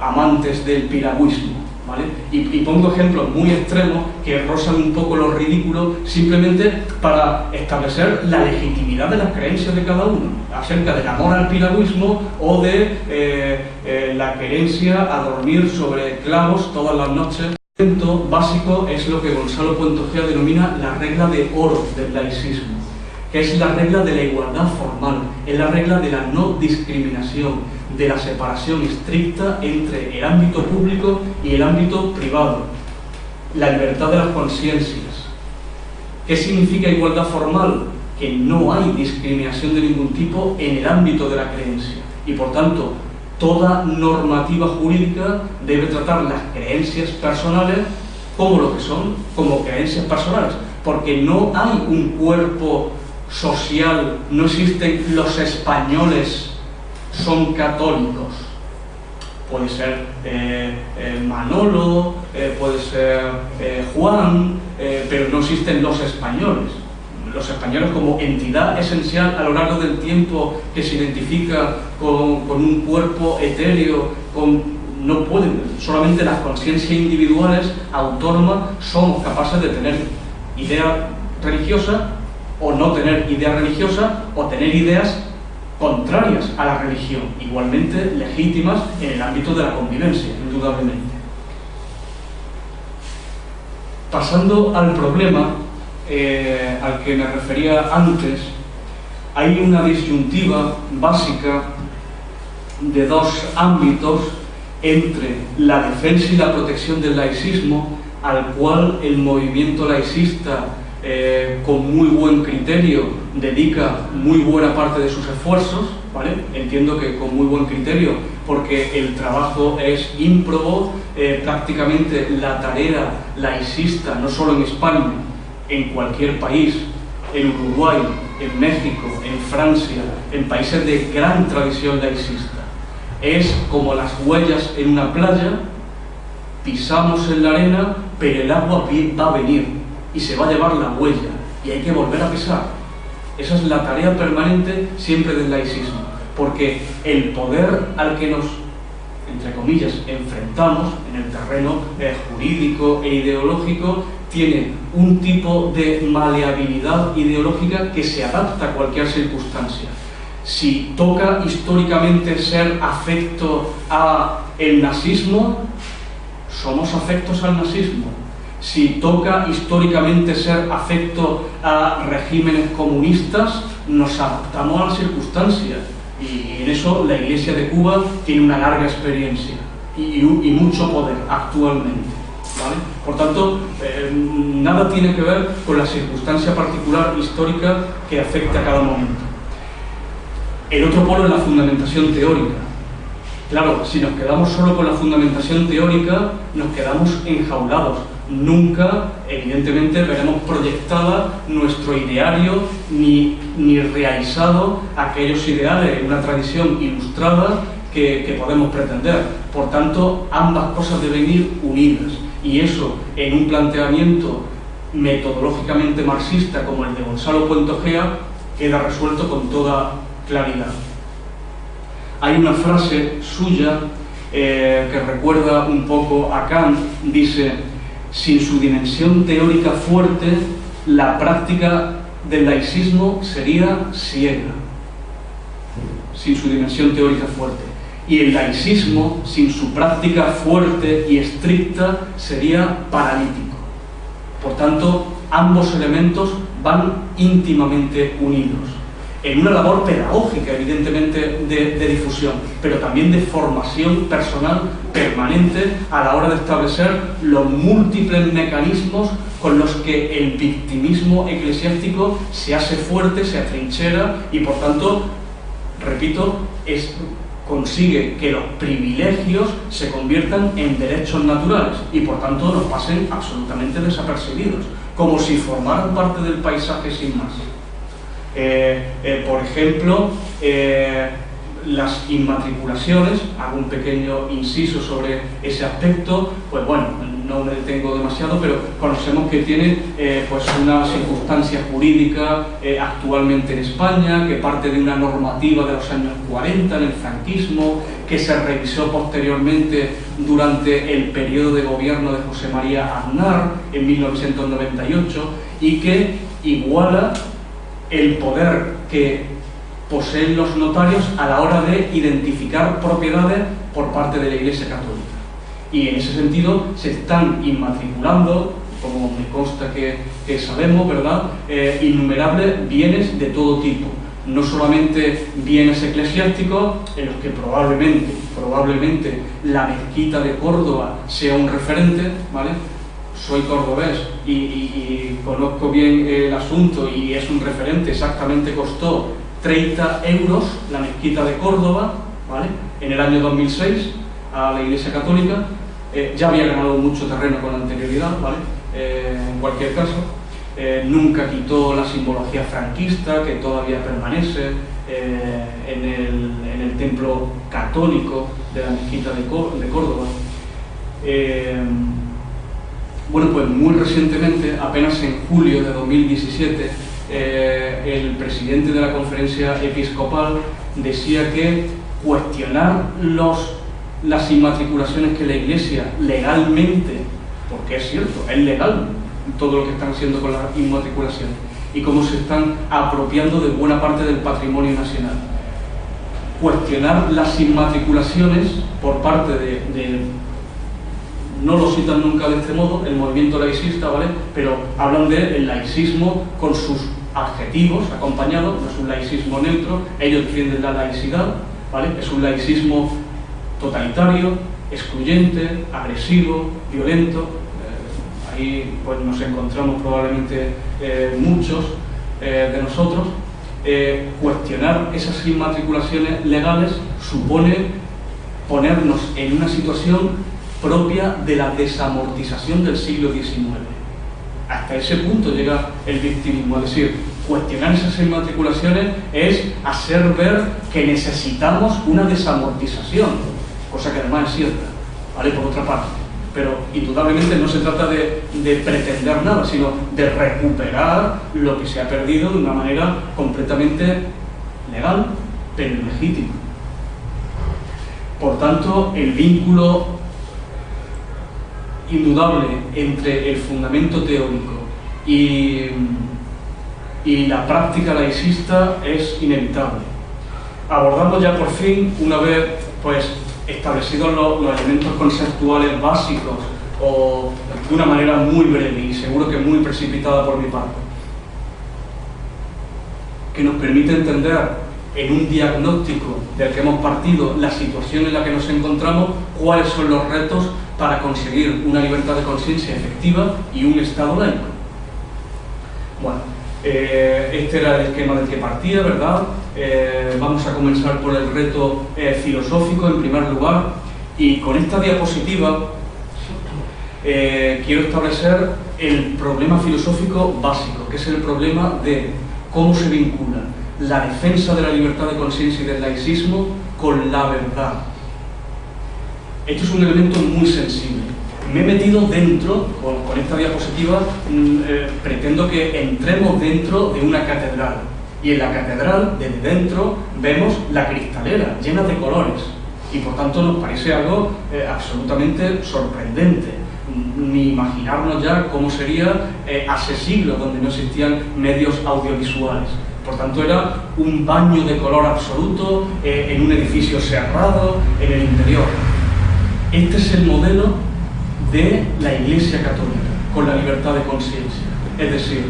amantes del piragüismo, ¿vale? Y pongo ejemplos muy extremos que rozan un poco lo ridículo, simplemente para establecer la legitimidad de las creencias de cada uno, acerca del amor al piragüismo o de la creencia a dormir sobre clavos todas las noches. El elemento básico es lo que Gonzalo Puente Ojea denomina la regla de oro del laicismo, que es la regla de la igualdad formal, es la regla de la no discriminación, de la separación estricta entre el ámbito público y el ámbito privado, la libertad de las conciencias. ¿Qué significa igualdad formal? Que no hay discriminación de ningún tipo en el ámbito de la creencia y, por tanto, toda normativa jurídica debe tratar las creencias personales como lo que son, como creencias personales, porque no hay un cuerpo social, no existen los españoles son católicos. Puede ser Manolo, puede ser Juan, pero no existen los españoles. Los españoles como entidad esencial a lo largo del tiempo que se identifica con un cuerpo etéreo, no pueden, solamente las conciencias individuales autónomas somos capaces de tener idea religiosa o no tener idea religiosa o tener ideas contrarias a la religión, igualmente legítimas en el ámbito de la convivencia, indudablemente. Pasando al problema al que me refería antes, hay una disyuntiva básica de dos ámbitos entre la defensa y la protección del laicismo, al cual el movimiento laicista con muy buen criterio dedica muy buena parte de sus esfuerzos, ¿vale? Entiendo que con muy buen criterio, porque el trabajo es ímprobo, prácticamente la tarea laicista, no solo en España, en cualquier país, en Uruguay, en México, en Francia, en países de gran tradición laicista, es como las huellas en una playa, pisamos en la arena, pero el agua va a venir y se va a llevar la huella y hay que volver a pisar. Esa es la tarea permanente siempre del laicismo, porque el poder al que nos, entre comillas, enfrentamos en el terreno jurídico e ideológico tiene un tipo de maleabilidad ideológica que se adapta a cualquier circunstancia. Si toca históricamente ser afecto al nazismo, somos afectos al nazismo. Si toca históricamente ser afecto a regímenes comunistas, nos adaptamos a las circunstancias. Y en eso la Iglesia de Cuba tiene una larga experiencia y mucho poder actualmente, ¿vale? Por tanto, nada tiene que ver con la circunstancia particular histórica que afecta a cada momento. El otro polo es la fundamentación teórica. Claro, si nos quedamos solo con la fundamentación teórica, nos quedamos enjaulados. Nunca, evidentemente, veremos proyectada nuestro ideario ni realizado aquellos ideales en una tradición ilustrada que podemos pretender. Por tanto, ambas cosas deben ir unidas. Y eso, en un planteamiento metodológicamente marxista como el de Gonzalo Puente Ojea, queda resuelto con toda claridad. Hay una frase suya que recuerda un poco a Kant, dice: sin su dimensión teórica fuerte, la práctica del laicismo sería ciega. Sin su dimensión teórica fuerte. Y el laicismo, sin su práctica fuerte y estricta, sería paralítico. Por tanto, ambos elementos van íntimamente unidos. en una labor pedagógica, evidentemente, de difusión, pero también de formación personal permanente a la hora de establecer los múltiples mecanismos con los que el victimismo eclesiástico se hace fuerte, se atrinchera y, por tanto, repito, consigue que los privilegios se conviertan en derechos naturales y, por tanto, nos pasen absolutamente desapercibidos, como si formaran parte del paisaje sin más. Por ejemplo, las inmatriculaciones, hago un pequeño inciso sobre ese aspecto, pues bueno, no me detengo demasiado, pero conocemos que tiene pues una circunstancia jurídica actualmente en España, que parte de una normativa de los años 40 en el franquismo, que se revisó posteriormente durante el periodo de gobierno de José María Aznar en 1998 y que iguala el poder que poseen los notarios a la hora de identificar propiedades por parte de la Iglesia Católica. Y en ese sentido se están inmatriculando, como me consta que sabemos, ¿verdad?, innumerables bienes de todo tipo. No solamente bienes eclesiásticos, en los que probablemente la mezquita de Córdoba sea un referente, ¿vale? Soy cordobés y conozco bien el asunto y es un referente. Exactamente costó 30 euros la mezquita de Córdoba, ¿vale?, en el año 2006 a la Iglesia Católica. Ya había ganado mucho terreno con anterioridad, ¿vale? En cualquier caso, nunca quitó la simbología franquista que todavía permanece en el templo católico de la mezquita de Córdoba. Bueno, pues muy recientemente, apenas en julio de 2017, el presidente de la Conferencia Episcopal decía que cuestionar las inmatriculaciones que la Iglesia legalmente, porque es cierto, es legal todo lo que están haciendo con las inmatriculaciones y cómo se están apropiando de buena parte del patrimonio nacional. Cuestionar las inmatriculaciones por parte no lo citan nunca de este modo, el movimiento laicista, ¿vale?, pero hablan del laicismo con sus adjetivos acompañados, no es un laicismo neutro, ellos defienden la laicidad, ¿vale?, es un laicismo totalitario, excluyente, agresivo, violento. Ahí pues nos encontramos probablemente muchos de nosotros. Cuestionar esas inmatriculaciones legales supone ponernos en una situación propia de la desamortización del siglo XIX. Hasta ese punto llega el victimismo, es decir, cuestionar esas inmatriculaciones es hacer ver que necesitamos una desamortización, cosa que además es cierta, ¿vale?, por otra parte. Pero indudablemente no se trata de pretender nada, sino de recuperar lo que se ha perdido de una manera completamente legal, pero ilegítima. Por tanto, el vínculo indudable entre el fundamento teórico y la práctica laicista es inevitable. Abordamos ya por fin, una vez pues establecidos los elementos conceptuales básicos, o de una manera muy breve y seguro que muy precipitada por mi parte, que nos permite entender en un diagnóstico del que hemos partido la situación en la que nos encontramos, cuáles son los retos para conseguir una libertad de conciencia efectiva y un Estado laico. Bueno, este era el esquema del que partía, ¿verdad? Vamos a comenzar por el reto filosófico en primer lugar, y con esta diapositiva quiero establecer el problema filosófico básico, que es el problema de cómo se vincula la defensa de la libertad de conciencia y del laicismo con la verdad. Esto es un elemento muy sensible. Me he metido dentro, con esta diapositiva, pretendo que entremos dentro de una catedral. Y en la catedral, desde dentro, vemos la cristalera, llena de colores. Y por tanto nos parece algo absolutamente sorprendente. Ni imaginarnos ya cómo sería hace siglos, donde no existían medios audiovisuales. Por tanto, era un baño de color absoluto, en un edificio cerrado, en el interior. Este es el modelo de la Iglesia Católica, con la libertad de conciencia. Es decir,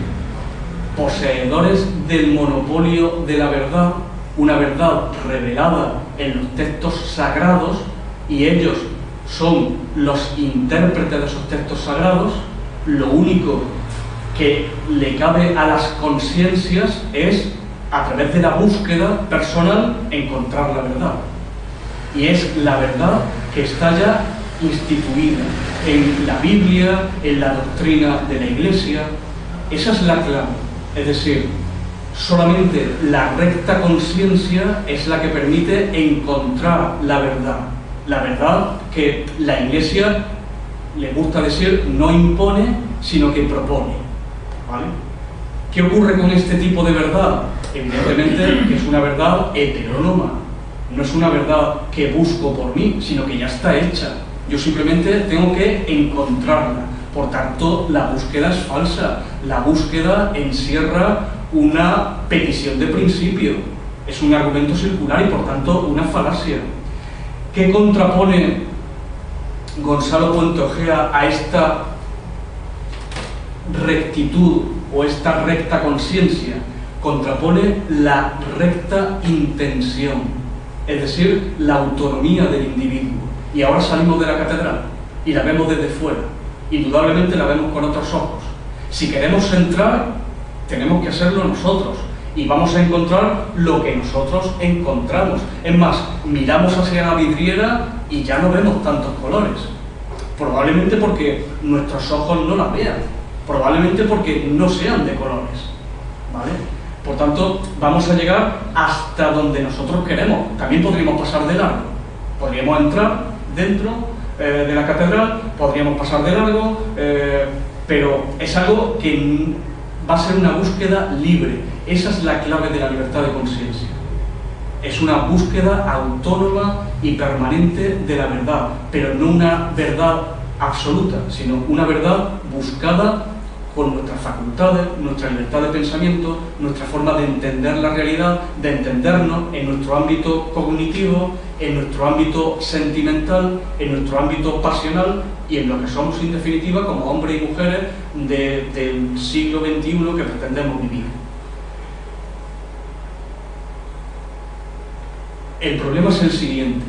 poseedores del monopolio de la verdad, una verdad revelada en los textos sagrados, y ellos son los intérpretes de esos textos sagrados. Lo único que le cabe a las conciencias es, a través de la búsqueda personal, encontrar la verdad. Y es la verdad que está ya instituida en la Biblia, en la doctrina de la Iglesia. Esa es la clave. Es decir, solamente la recta conciencia es la que permite encontrar la verdad. La verdad que la Iglesia, le gusta decir, no impone, sino que propone. ¿Vale? ¿Qué ocurre con este tipo de verdad? Evidentemente que es una verdad heterónoma. No es una verdad que busco por mí, sino que ya está hecha. Yo simplemente tengo que encontrarla. Por tanto, la búsqueda es falsa. La búsqueda encierra una petición de principio. Es un argumento circular y, por tanto, una falacia. ¿Qué contrapone Gonzalo Puente Ojea a esta rectitud o esta recta conciencia? Contrapone la recta intención, es decir, la autonomía del individuo. Y ahora salimos de la catedral y la vemos desde fuera. Indudablemente la vemos con otros ojos. Si queremos entrar, tenemos que hacerlo nosotros. Y vamos a encontrar lo que nosotros encontramos. Es más, miramos hacia la vidriera y ya no vemos tantos colores. Probablemente porque nuestros ojos no la vean. Probablemente porque no sean de colores. ¿Vale? Por tanto, vamos a llegar hasta donde nosotros queremos. También podríamos pasar de largo. Podríamos entrar dentro de la catedral, podríamos pasar de largo, pero es algo que va a ser una búsqueda libre. Esa es la clave de la libertad de conciencia. Es una búsqueda autónoma y permanente de la verdad, pero no una verdad absoluta, sino una verdad buscada con nuestras facultades, nuestra libertad de pensamiento, nuestra forma de entender la realidad, de entendernos en nuestro ámbito cognitivo, en nuestro ámbito sentimental, en nuestro ámbito pasional y en lo que somos en definitiva como hombres y mujeres del siglo XXI que pretendemos vivir. El problema es el siguiente: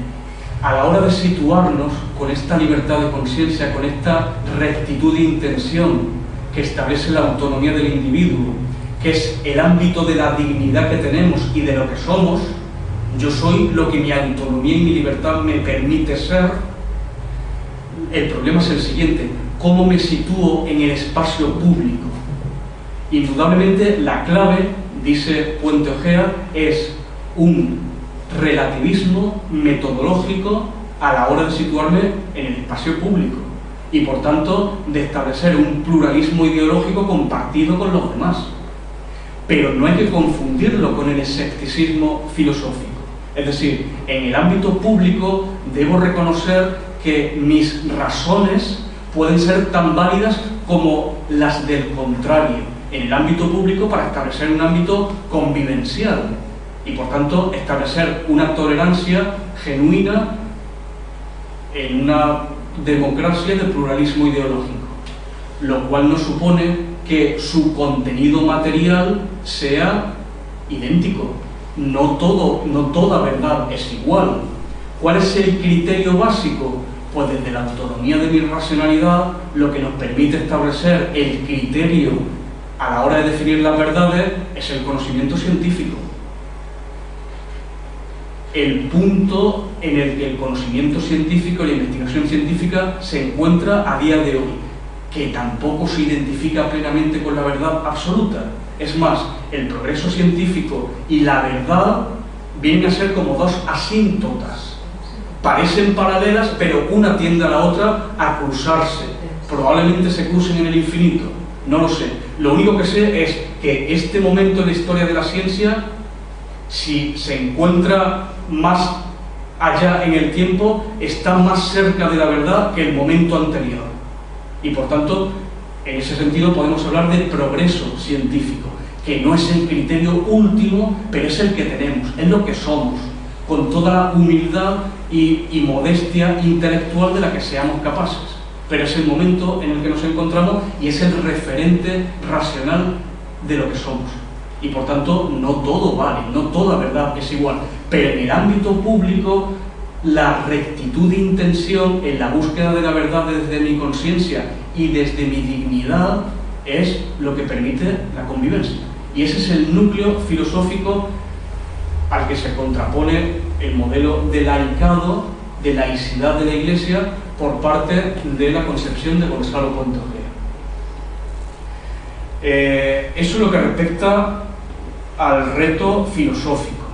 a la hora de situarnos con esta libertad de conciencia, con esta rectitud de intención que establece la autonomía del individuo, que es el ámbito de la dignidad que tenemos y de lo que somos, yo soy lo que mi autonomía y mi libertad me permite ser. El problema es el siguiente: ¿cómo me sitúo en el espacio público? Indudablemente la clave, dice Puente Ojea, es un relativismo metodológico a la hora de situarme en el espacio público y, por tanto, de establecer un pluralismo ideológico compartido con los demás. Pero no hay que confundirlo con el escepticismo filosófico. Es decir, en el ámbito público debo reconocer que mis razones pueden ser tan válidas como las del contrario en el ámbito público para establecer un ámbito convivencial y, por tanto, establecer una tolerancia genuina en una democracia de pluralismo ideológico, lo cual no supone que su contenido material sea idéntico. No toda verdad es igual. ¿Cuál es el criterio básico? Pues desde la autonomía de mi racionalidad, lo que nos permite establecer el criterio a la hora de definir las verdades es el conocimiento científico. El punto en el que el conocimiento científico y la investigación científica se encuentra a día de hoy, que tampoco se identifica plenamente con la verdad absoluta. Es más, el progreso científico y la verdad vienen a ser como dos asíntotas. Parecen paralelas, pero una tiende a la otra a cruzarse. Probablemente se crucen en el infinito, no lo sé. Lo único que sé es que este momento en la historia de la ciencia, si se encuentra más allá en el tiempo, está más cerca de la verdad que el momento anterior. Y por tanto, en ese sentido podemos hablar de progreso científico, que no es el criterio último, pero es el que tenemos, es lo que somos, con toda la humildad y modestia intelectual de la que seamos capaces. Pero es el momento en el que nos encontramos y es el referente racional de lo que somos. Y por tanto, no todo vale, no toda verdad es igual. Pero en el ámbito público, la rectitud de intención en la búsqueda de la verdad desde mi conciencia y desde mi dignidad es lo que permite la convivencia. Y ese es el núcleo filosófico al que se contrapone el modelo de laicado, de laicidad de la Iglesia, por parte de la concepción de Gonzalo Ponte Ojea. Eso es lo que respecta al reto filosófico.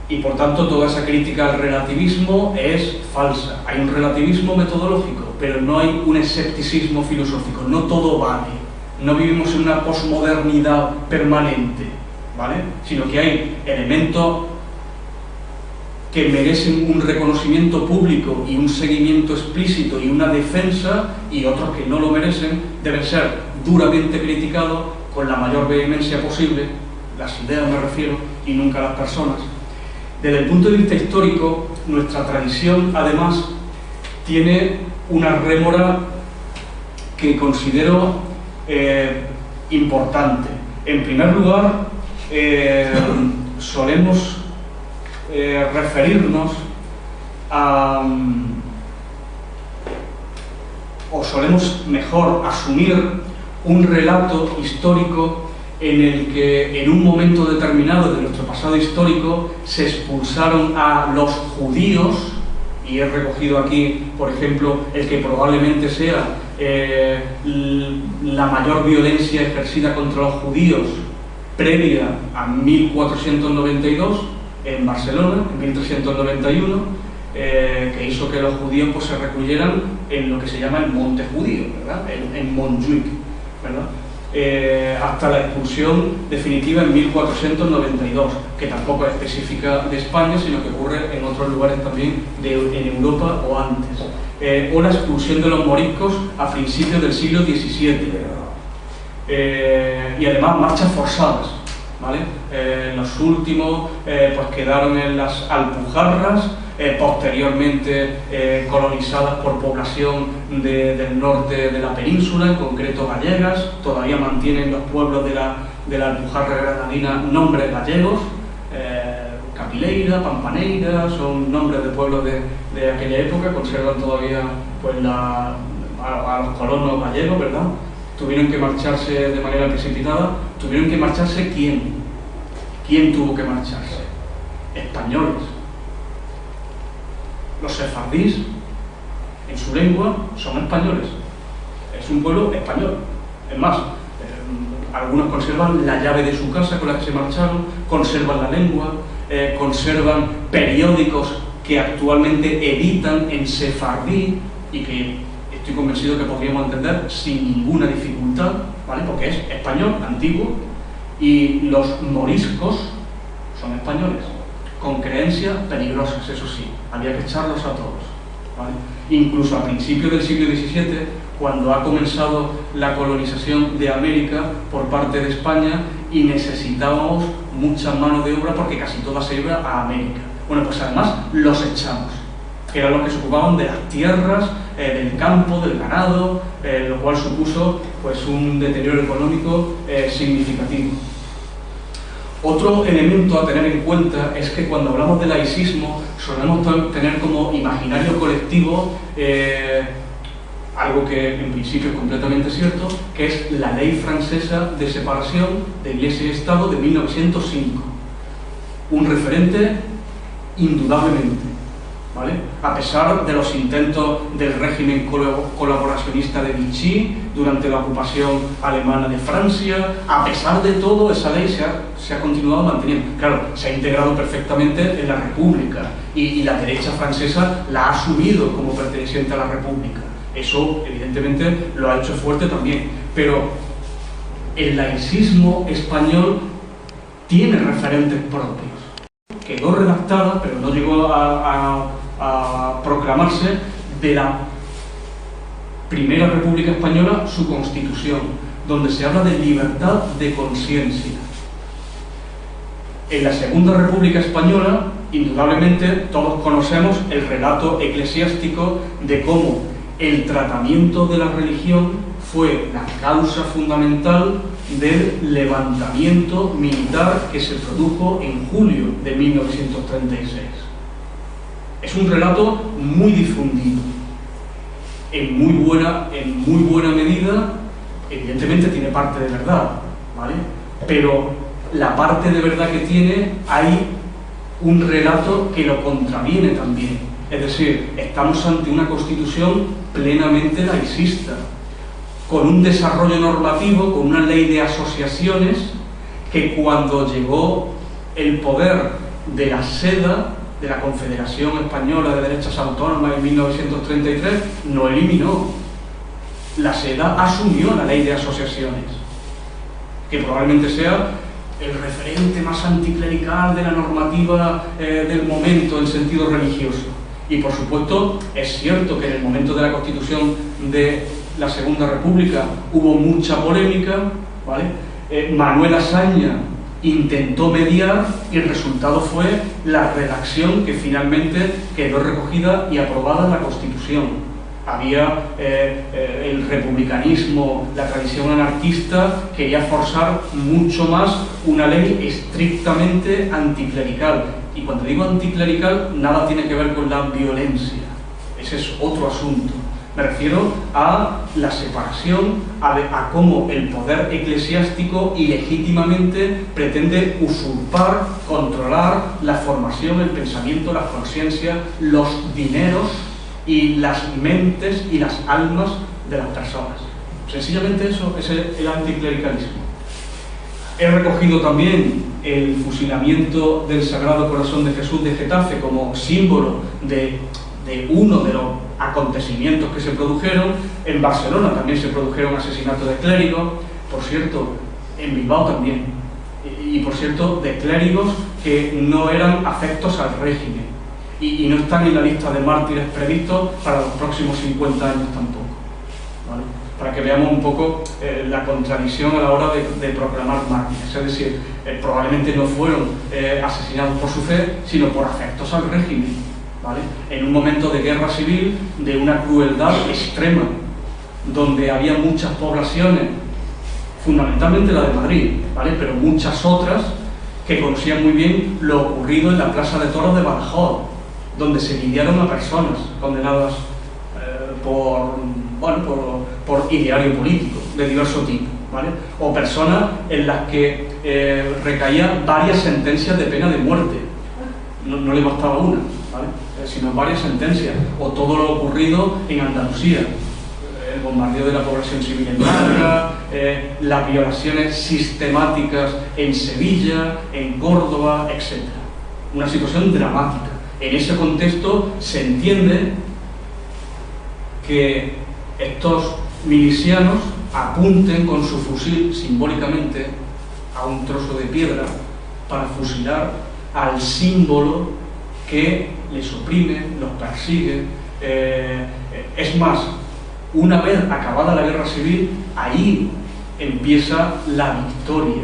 Y por tanto toda esa crítica al relativismo es falsa. Hay un relativismo metodológico, pero no hay un escepticismo filosófico. No todo vale. No vivimos en una posmodernidad permanente, ¿vale? Sino que hay elementos que merecen un reconocimiento público y un seguimiento explícito y una defensa, y otros que no lo merecen deben ser duramente criticados con la mayor vehemencia posible, las ideas me refiero, y nunca las personas. Desde el punto de vista histórico, nuestra tradición, además, tiene una rémora que considero importante. En primer lugar, solemos referirnos a, o solemos mejor asumir un relato histórico en el que en un momento determinado de nuestro pasado histórico se expulsaron a los judíos, y he recogido aquí, por ejemplo, el que probablemente sea la mayor violencia ejercida contra los judíos previa a 1492 en Barcelona, en 1391, que hizo que los judíos pues, se recluyeran en lo que se llama el Monte Judío, ¿verdad? En Montjuic, ¿verdad? Hasta la expulsión definitiva en 1492, que tampoco es específica de España, sino que ocurre en otros lugares también en Europa o antes. O la expulsión de los moriscos a principios del siglo XVII. Y además marchas forzadas, ¿vale? Los últimos pues quedaron en las Alpujarras, posteriormente colonizadas por población del norte de la península, en concreto gallegas. Todavía mantienen los pueblos de la Alpujarra granadina nombres gallegos, Capileira, Pampaneira, son nombres de pueblos de aquella época, conservan todavía pues, a los colonos gallegos, ¿verdad? Tuvieron que marcharse de manera precipitada. ¿Tuvieron que marcharse quién? ¿Quién tuvo que marcharse? Españoles. Los sefardíes, en su lengua, son españoles. Es un pueblo español. Es más, algunos conservan la llave de su casa con la que se marcharon, conservan la lengua, conservan periódicos que actualmente editan en sefardí y que estoy convencido que podríamos entender sin ninguna dificultad, ¿vale? Porque es español, antiguo, y los moriscos son españoles, con creencias peligrosas, eso sí, había que echarlos a todos, ¿vale? Incluso a principios del siglo XVII, cuando ha comenzado la colonización de América por parte de España y necesitábamos mucha mano de obra porque casi toda se iba a América. Bueno, pues además los echamos, que eran los que se ocupaban de las tierras, del campo, del ganado, lo cual supuso pues, un deterioro económico significativo. Otro elemento a tener en cuenta es que cuando hablamos de laicismo solemos tener como imaginario colectivo algo que en principio es completamente cierto, que es la ley francesa de separación de Iglesia y Estado de 1905. Un referente indudablemente, ¿vale? A pesar de los intentos del régimen colaboracionista de Vichy durante la ocupación alemana de Francia, a pesar de todo, esa ley se ha continuado manteniendo. Claro, se ha integrado perfectamente en la República y la derecha francesa la ha asumido como perteneciente a la República. Eso, evidentemente, lo ha hecho fuerte también. Pero el laicismo español tiene referentes propios. Quedó redactada, pero no llegó a proclamarse de la Primera República Española su Constitución, donde se habla de libertad de conciencia. En la Segunda República Española, indudablemente, todos conocemos el relato eclesiástico de cómo el tratamiento de la religión fue la causa fundamental del levantamiento militar que se produjo en julio de 1936. Es un relato muy difundido, en muy buena medida, evidentemente tiene parte de verdad, ¿vale? Pero la parte de verdad que tiene, hay un relato que lo contraviene también. Es decir, estamos ante una constitución plenamente laicista, con un desarrollo normativo, con una ley de asociaciones que cuando llegó el poder de la SEDA, de la Confederación Española de Derechas Autónomas en 1933, no eliminó. La SEDA asumió la ley de asociaciones, que probablemente sea el referente más anticlerical de la normativa del momento en sentido religioso. Y por supuesto es cierto que en el momento de la constitución de la Segunda República hubo mucha polémica, ¿vale? Manuel Azaña intentó mediar y el resultado fue la redacción que finalmente quedó recogida y aprobada en la Constitución. Había el republicanismo, la tradición anarquista quería forzar mucho más una ley estrictamente anticlerical. Y cuando digo anticlerical, nada tiene que ver con la violencia. Ese es otro asunto. Me refiero a la separación, a cómo el poder eclesiástico ilegítimamente pretende usurpar, controlar la formación, el pensamiento, las conciencias, los dineros y las mentes y las almas de las personas. Sencillamente eso es el anticlericalismo. He recogido también el fusilamiento del Sagrado Corazón de Jesús de Getafe como símbolo de uno de los acontecimientos que se produjeron. En Barcelona también se produjeron asesinatos de clérigos, por cierto, en Bilbao también, y por cierto, de clérigos que no eran afectos al régimen y no están en la lista de mártires previstos para los próximos 50 años tampoco, ¿vale? Para que veamos un poco la contradicción a la hora de proclamar mártires. Es decir, probablemente no fueron asesinados por su fe, sino por afectos al régimen, ¿vale? En un momento de guerra civil, de una crueldad extrema, donde había muchas poblaciones, fundamentalmente la de Madrid, ¿vale? Pero muchas otras que conocían muy bien lo ocurrido en la Plaza de Toros de Badajoz, donde se lidiaron a personas condenadas por ideario político de diverso tipo, ¿vale? O personas en las que recaían varias sentencias de pena de muerte. No le bastaba una, ¿vale? Sino varias sentencias. O todo lo ocurrido en Andalucía, el bombardeo de la población civil en Málaga, las violaciones sistemáticas en Sevilla, en Córdoba, etc. Una situación dramática. En ese contexto se entiende que estos milicianos apunten con su fusil simbólicamente a un trozo de piedra para fusilar al símbolo que les oprime, los persigue. Es más, una vez acabada la guerra civil, ahí empieza la victoria.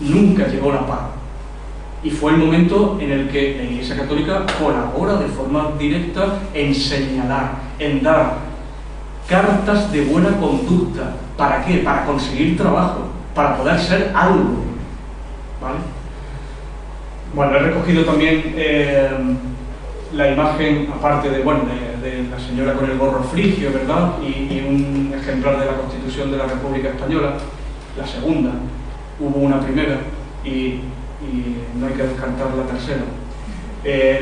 Nunca llegó la paz. Y fue el momento en el que la Iglesia Católica colabora de forma directa en señalar, en dar cartas de buena conducta. ¿Para qué? Para conseguir trabajo, para poder ser algo, ¿vale? Bueno, he recogido también la imagen, aparte de la señora con el gorro frigio, ¿verdad? Y un ejemplar de la Constitución de la República Española, la segunda. Hubo una primera y no hay que descartar la tercera.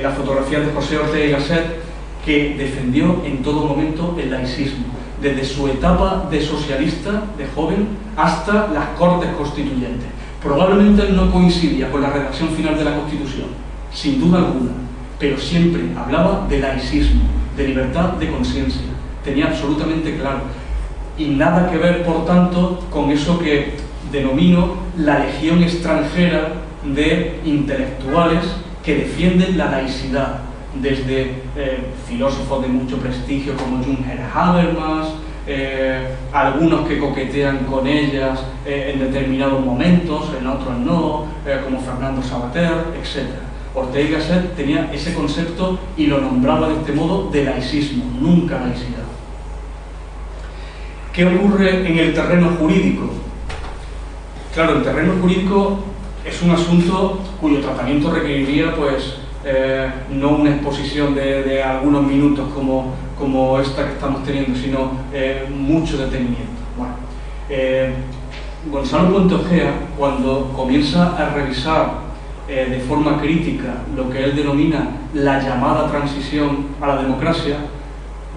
La fotografía de José Ortega y Gasset, que defendió en todo momento el laicismo, desde su etapa de socialista, de joven, hasta las Cortes Constituyentes. Probablemente no coincidía con la redacción final de la Constitución, sin duda alguna, pero siempre hablaba de laicismo, de libertad de conciencia, tenía absolutamente claro. Y nada que ver, por tanto, con eso que denomino la legión extranjera de intelectuales que defienden la laicidad, desde filósofos de mucho prestigio como Jürgen Habermas, algunos que coquetean con ellas en determinados momentos, en otros no, como Fernando Savater, etc. Ortega y Gasset tenía ese concepto y lo nombraba de este modo de laicismo, nunca laicidad. ¿Qué ocurre en el terreno jurídico? Claro, el terreno jurídico es un asunto cuyo tratamiento requeriría, pues, no una exposición de algunos minutos como esta que estamos teniendo, sino mucho detenimiento. Bueno, Gonzalo Puente Ojea, cuando comienza a revisar de forma crítica lo que él denomina la llamada transición a la democracia,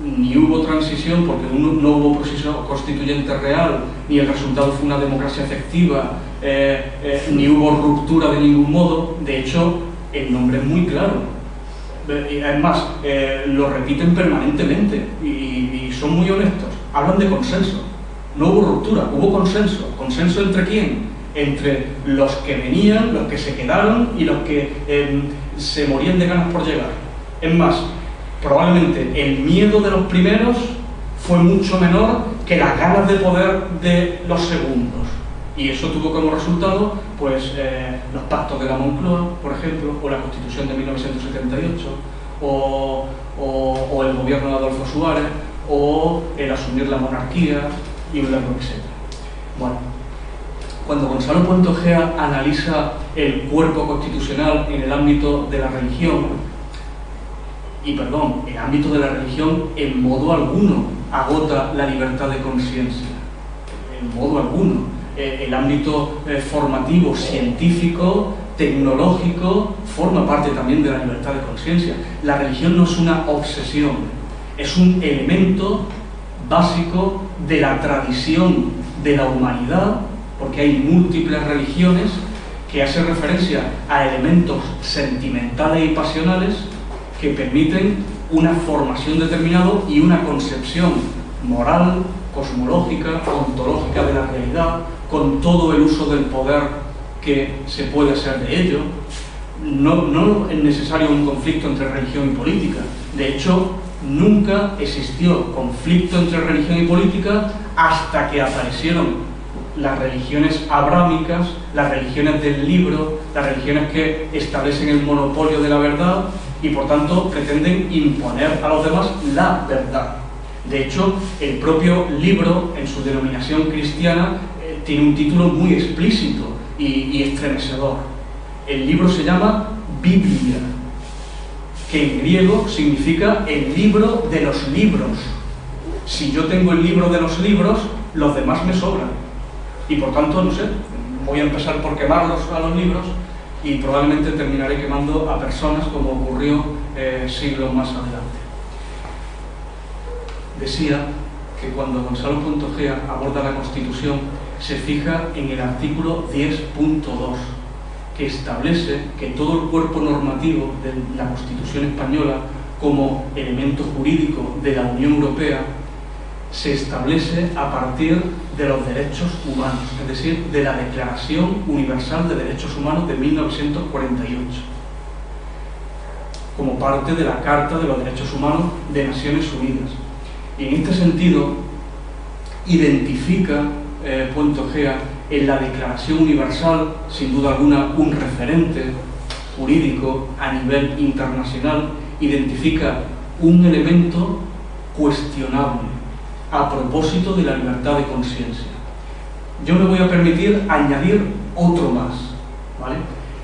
ni hubo transición porque no hubo proceso constituyente real, ni el resultado fue una democracia efectiva, ni hubo ruptura de ningún modo. De hecho, el nombre es muy claro. Además, lo repiten permanentemente y son muy honestos. Hablan de consenso. No hubo ruptura, hubo consenso. ¿Consenso entre quién? Entre los que venían, los que se quedaron y los que se morían de ganas por llegar. Es más, probablemente el miedo de los primeros fue mucho menor que las ganas de poder de los segundos. Y eso tuvo como resultado, pues, los pactos de la Moncloa, por ejemplo, o la Constitución de 1978, o el gobierno de Adolfo Suárez, o el asumir la monarquía y un largo etcétera. Bueno, cuando Gonzalo Puente Ojea analiza el cuerpo constitucional en el ámbito de la religión, el ámbito de la religión en modo alguno agota la libertad de conciencia, en modo alguno. El ámbito formativo, científico, tecnológico, forma parte también de la libertad de conciencia. La religión no es una obsesión, es un elemento básico de la tradición de la humanidad, porque hay múltiples religiones que hacen referencia a elementos sentimentales y pasionales que permiten una formación determinada y una concepción moral, cosmológica, ontológica de la realidad, con todo el uso del poder que se puede hacer de ello. No es necesario un conflicto entre religión y política. De hecho, nunca existió conflicto entre religión y política hasta que aparecieron las religiones abrámicas, las religiones del libro, las religiones que establecen el monopolio de la verdad y por tanto pretenden imponer a los demás la verdad. De hecho, el propio libro, en su denominación cristiana, tiene un título muy explícito y estremecedor. El libro se llama Biblia, que en griego significa el libro de los libros. Si yo tengo el libro de los libros, los demás me sobran. Y por tanto, no sé, voy a empezar por quemarlos a los libros y probablemente terminaré quemando a personas, como ocurrió siglos más adelante. Decía que cuando Gonzalo Puente Ojea aborda la Constitución, se fija en el artículo 10.2, que establece que todo el cuerpo normativo de la Constitución española, como elemento jurídico de la Unión Europea, se establece a partir de los derechos humanos, es decir, de la Declaración Universal de Derechos Humanos de 1948, como parte de la Carta de los Derechos Humanos de Naciones Unidas. Y en este sentido, identifica Puente Ojea en la Declaración Universal, sin duda alguna, un referente jurídico a nivel internacional, identifica un elemento cuestionable a propósito de la libertad de conciencia. Yo me voy a permitir añadir otro más, ¿vale?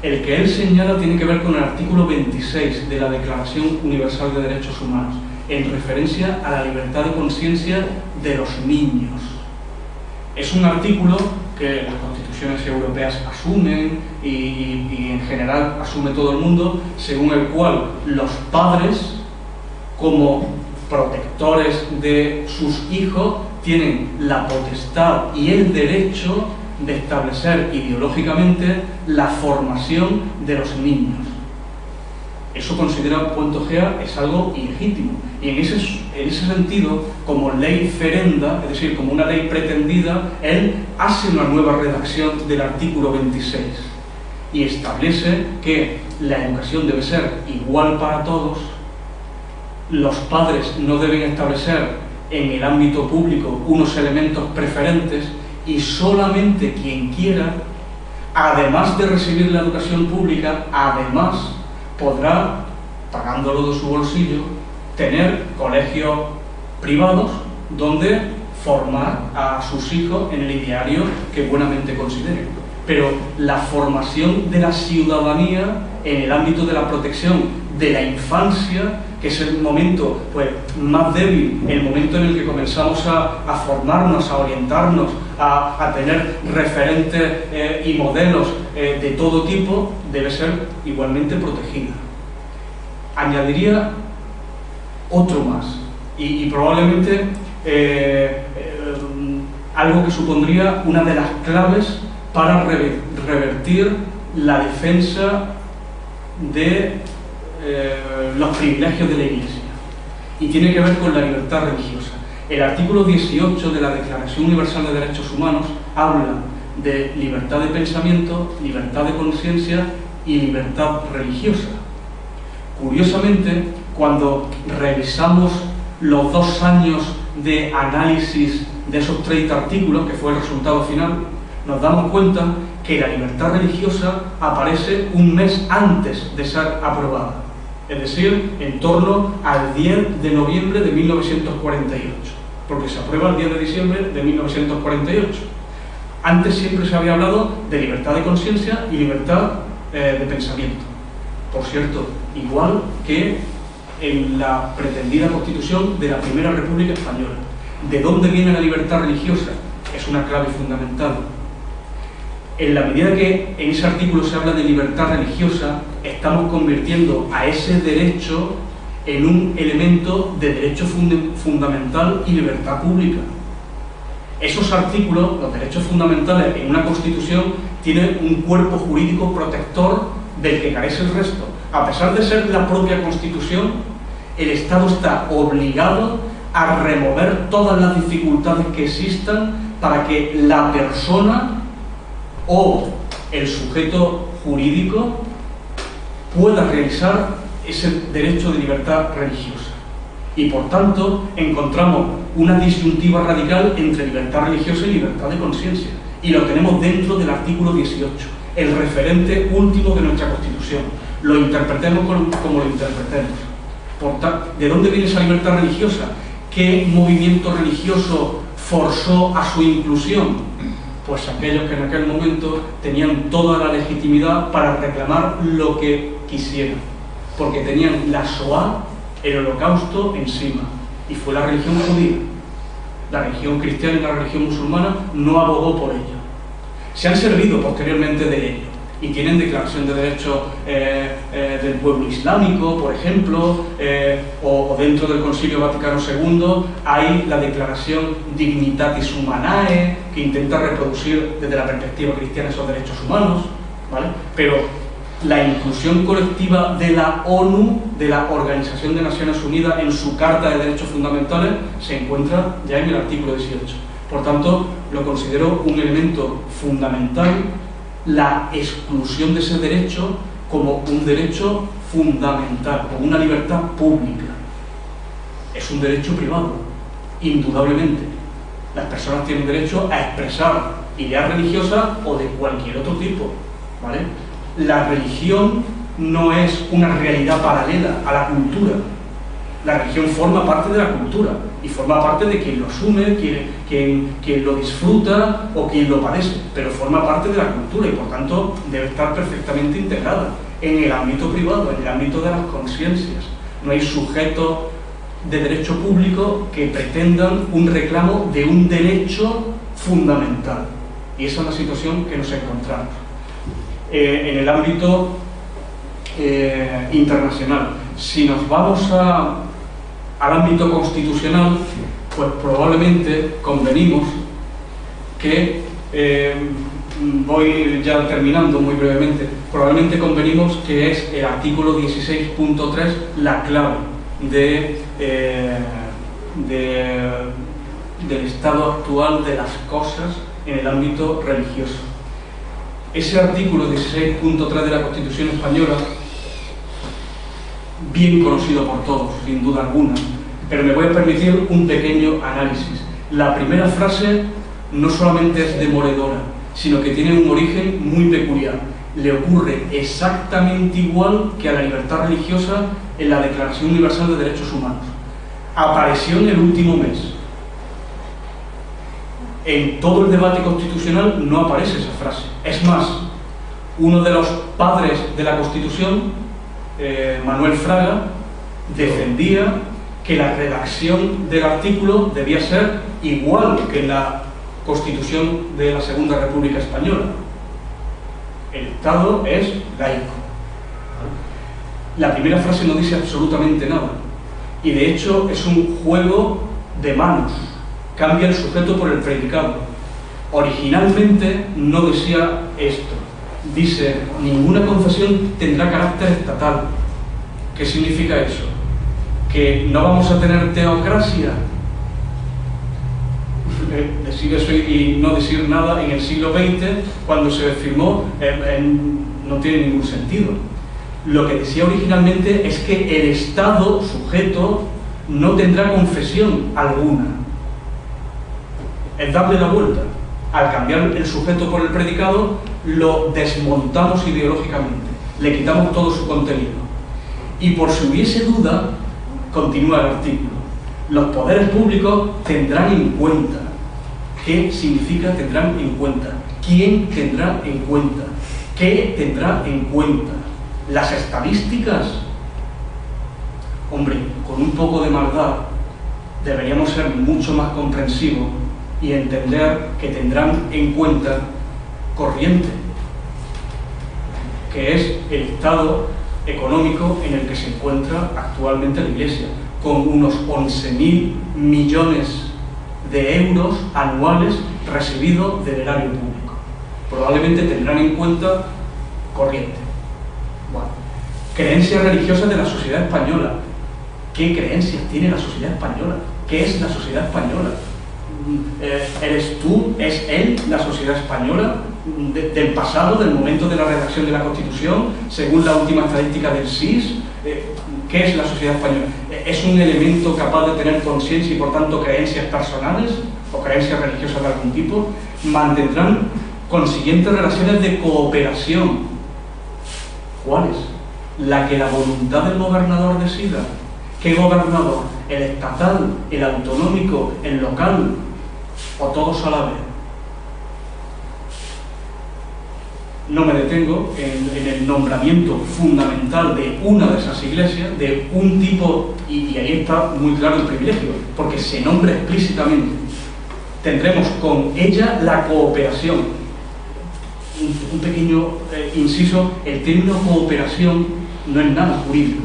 El que él señala tiene que ver con el artículo 26 de la Declaración Universal de Derechos Humanos, en referencia a la libertad de conciencia de los niños. Es un artículo que las constituciones europeas asumen y en general asume todo el mundo, según el cual los padres, como protectores de sus hijos, tienen la potestad y el derecho de establecer ideológicamente la formación de los niños. Eso considera Puente Ojea es algo ilegítimo. Y en ese sentido, como ley ferenda, es decir, como una ley pretendida, él hace una nueva redacción del artículo 26 y establece que la educación debe ser igual para todos. Los padres no deben establecer en el ámbito público unos elementos preferentes y solamente quien quiera, además de recibir la educación pública, además podrá, pagándolo de su bolsillo, tener colegios privados donde formar a sus hijos en el ideario que buenamente consideren. Pero la formación de la ciudadanía en el ámbito de la protección de la infancia, que es el momento pues, más débil, el momento en el que comenzamos a formarnos, a orientarnos, a tener referentes y modelos de todo tipo, debe ser igualmente protegida. Añadiría otro más, y probablemente algo que supondría una de las claves para revertir la defensa de los privilegios de la Iglesia, y tiene que ver con la libertad religiosa. El artículo 18 de la Declaración Universal de Derechos Humanos habla de libertad de pensamiento, libertad de conciencia y libertad religiosa. Curiosamente, cuando revisamos los 2 años de análisis de esos 30 artículos, que fue el resultado final, nos damos cuenta que la libertad religiosa aparece un mes antes de ser aprobada, es decir, en torno al 10 de noviembre de 1948, porque se aprueba el 10 de diciembre de 1948. Antes siempre se había hablado de libertad de conciencia y libertad de pensamiento. Por cierto, igual que en la pretendida Constitución de la Primera República Española. ¿De dónde viene la libertad religiosa? Es una clave fundamental. En la medida que en ese artículo se habla de libertad religiosa, estamos convirtiendo a ese derecho en un elemento de derecho fundamental y libertad pública. Esos artículos, los derechos fundamentales en una Constitución, tienen un cuerpo jurídico protector del que carece el resto. A pesar de ser la propia Constitución, el Estado está obligado a remover todas las dificultades que existan para que la persona o el sujeto jurídico pueda realizar ese derecho de libertad religiosa. Y por tanto encontramos una disyuntiva radical entre libertad religiosa y libertad de conciencia, y lo tenemos dentro del artículo 18, el referente último de nuestra Constitución. Lo interpretemos como lo interpretemos. ¿De dónde viene esa libertad religiosa? ¿Qué movimiento religioso forzó a su inclusión? Pues aquellos que en aquel momento tenían toda la legitimidad para reclamar lo que quisieran, porque tenían la Shoah, el holocausto, encima, y fue la religión judía. La religión cristiana y la religión musulmana no abogó por ello. Se han servido posteriormente de ello, y tienen declaración de derechos del pueblo islámico, por ejemplo, o dentro del Concilio Vaticano II hay la declaración Dignitatis Humanae, que intenta reproducir desde la perspectiva cristiana esos derechos humanos, ¿vale? Pero la inclusión colectiva de la ONU, de la Organización de Naciones Unidas, en su Carta de Derechos Fundamentales, se encuentra ya en el artículo 18. Por tanto, lo considero un elemento fundamental, la exclusión de ese derecho como un derecho fundamental, como una libertad pública. Es un derecho privado, indudablemente. Las personas tienen derecho a expresar ideas religiosas o de cualquier otro tipo, ¿vale? La religión no es una realidad paralela a la cultura. La religión forma parte de la cultura y forma parte de quien lo asume, quien lo disfruta o quien lo padece, pero forma parte de la cultura y por tanto debe estar perfectamente integrada en el ámbito privado, en el ámbito de las conciencias. No hay sujetos de derecho público que pretendan un reclamo de un derecho fundamental, y esa es la situación que nos encontramos. En el ámbito internacional, si nos vamos al ámbito constitucional, pues probablemente convenimos que, voy ya terminando muy brevemente, probablemente convenimos que es el artículo 16.3 la clave del estado actual de las cosas en el ámbito religioso. Ese artículo 16.3 de la Constitución Española, bien conocido por todos, sin duda alguna, pero me voy a permitir un pequeño análisis. La primera frase no solamente es demoledora, sino que tiene un origen muy peculiar. Le ocurre exactamente igual que a la libertad religiosa en la Declaración Universal de Derechos Humanos. Apareció en el último mes. En todo el debate constitucional no aparece esa frase. Es más, uno de los padres de la Constitución, Manuel Fraga, defendía que la redacción del artículo debía ser igual que en la Constitución de la Segunda República Española. El Estado es laico. La primera frase no dice absolutamente nada. Y de hecho es un juego de manos. Cambia el sujeto por el predicado. Originalmente no decía esto. Dice, ninguna confesión tendrá carácter estatal. ¿Qué significa eso? ¿Que no vamos a tener teocracia? Decir eso y no decir nada en el siglo XX, cuando se firmó, no tiene ningún sentido. Lo que decía originalmente es que el Estado sujeto no tendrá confesión alguna. Es darle la vuelta. Al cambiar el sujeto por el predicado, lo desmontamos ideológicamente, le quitamos todo su contenido. Y por si hubiese duda, continúa el artículo, los poderes públicos tendrán en cuenta. ¿Qué significa tendrán en cuenta? ¿Quién tendrá en cuenta? ¿Qué tendrá en cuenta? ¿Las estadísticas? Hombre, con un poco de maldad deberíamos ser mucho más comprensivos y entender que tendrán en cuenta corriente, que es el estado económico en el que se encuentra actualmente la Iglesia, con unos 11.000 millones de euros anuales recibidos del erario público. Probablemente tendrán en cuenta corriente. Bueno, creencias religiosas de la sociedad española. ¿Qué creencias tiene la sociedad española? ¿Qué es la sociedad española? ¿Eres tú? ¿Es él la sociedad española? Del pasado, del momento de la redacción de la Constitución, según la última estadística del SIS. ¿Qué es la sociedad española? ¿Es un elemento capaz de tener conciencia y por tanto creencias personales o creencias religiosas de algún tipo? Mantendrán consiguientes relaciones de cooperación. ¿Cuáles? La que la voluntad del gobernador decida. ¿Qué gobernador? ¿El estatal, el autonómico, el local o todos a la vez? No me detengo en el nombramiento fundamental de una de esas iglesias, de un tipo, y ahí está muy claro el privilegio, porque se nombra explícitamente. Tendremos con ella la cooperación. Un pequeño inciso, el término cooperación no es nada jurídico.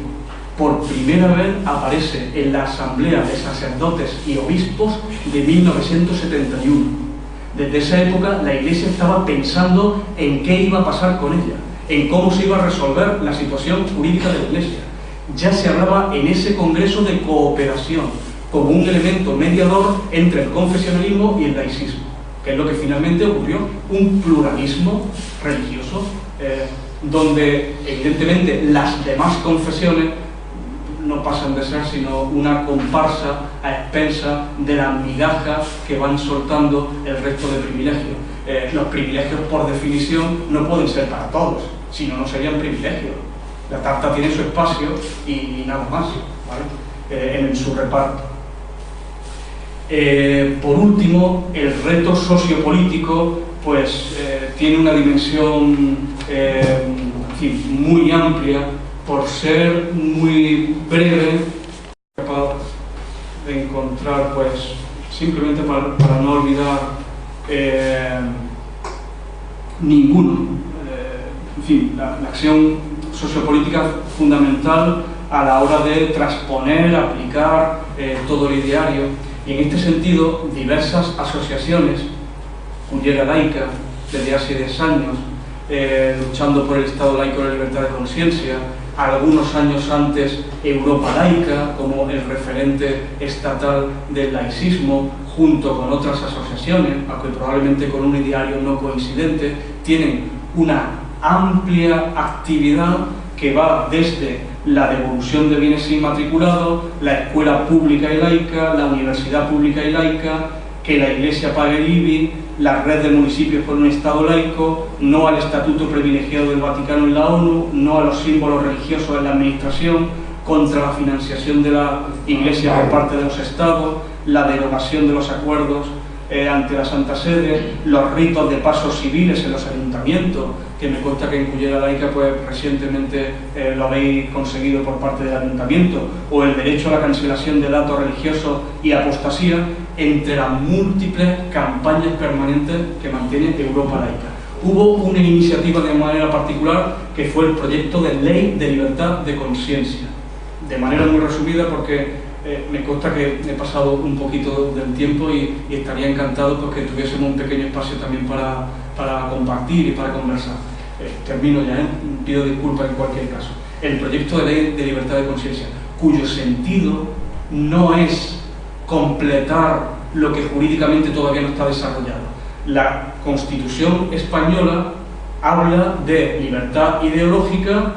Por primera vez aparece en la Asamblea de Sacerdotes y Obispos de 1971. Desde esa época la Iglesia estaba pensando en qué iba a pasar con ella, en cómo se iba a resolver la situación jurídica de la Iglesia. Ya se hablaba en ese congreso de cooperación, como un elemento mediador entre el confesionalismo y el laicismo, que es lo que finalmente ocurrió, un pluralismo religioso, donde evidentemente las demás confesiones no pasan de ser sino una comparsa a expensa de las migajas que van soltando el resto de privilegios. Los privilegios, por definición, no pueden ser para todos, si no, no serían privilegios. La tarta tiene su espacio y nada más, ¿vale? En su reparto. Por último, el reto sociopolítico pues, tiene una dimensión en fin, muy amplia. Por ser muy breve, capaz de encontrar, pues, simplemente para no olvidar ninguno. En fin, la acción sociopolítica fundamental a la hora de transponer, aplicar todo el ideario. Y en este sentido, diversas asociaciones, Cullera Laica, desde hace 10 años, luchando por el Estado laico y la libertad de conciencia, algunos años antes Europa Laica como el referente estatal del laicismo, junto con otras asociaciones, aunque probablemente con un ideario no coincidente, tienen una amplia actividad que va desde la devolución de bienes inmatriculados, la escuela pública y laica, la universidad pública y laica, que la Iglesia pague el IBI, la red de municipios por un Estado laico, no al estatuto privilegiado del Vaticano en la ONU, no a los símbolos religiosos en la administración, contra la financiación de la Iglesia por parte de los Estados, la derogación de los acuerdos ante la Santa Sede, los ritos de pasos civiles en los ayuntamientos, que me consta que en Cullera Laica pues recientemente lo habéis conseguido por parte del ayuntamiento, o el derecho a la cancelación de datos religiosos y apostasía, entre las múltiples campañas permanentes que mantiene Europa Laica. Hubo una iniciativa de manera particular que fue el proyecto de Ley de Libertad de Conciencia. De manera muy resumida, porque me consta que he pasado un poquito del tiempo y estaría encantado pues, que tuviésemos un pequeño espacio también para compartir y para conversar. Termino ya, pido disculpas en cualquier caso. El proyecto de Ley de Libertad de Conciencia, cuyo sentido no es completar lo que jurídicamente todavía no está desarrollado. La Constitución española habla de libertad ideológica,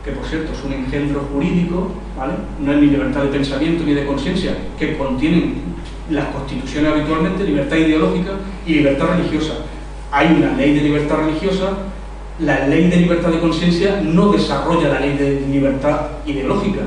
que por cierto es un engendro jurídico, ¿vale? No es ni libertad de pensamiento ni de conciencia, que contienen las constituciones habitualmente, libertad ideológica y libertad religiosa. Hay una ley de libertad religiosa, la ley de libertad de conciencia no desarrolla la ley de libertad ideológica,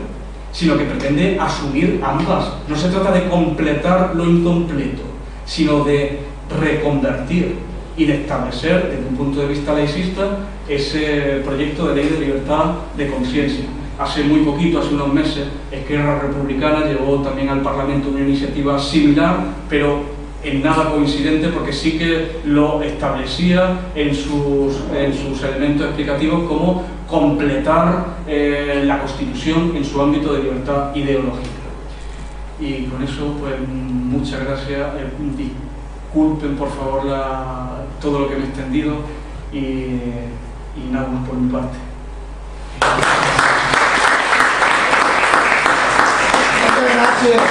sino que pretende asumir ambas. No se trata de completar lo incompleto, sino de reconvertir y de establecer, desde un punto de vista laicista, ese proyecto de ley de libertad de conciencia. Hace muy poquito, hace unos meses, Esquerra Republicana llevó también al Parlamento una iniciativa similar, pero en nada coincidente, porque sí que lo establecía en sus elementos explicativos como completar la Constitución en su ámbito de libertad ideológica. Y con eso, pues muchas gracias. Disculpen por favor todo lo que me he extendido y nada más por mi parte. Muchas gracias.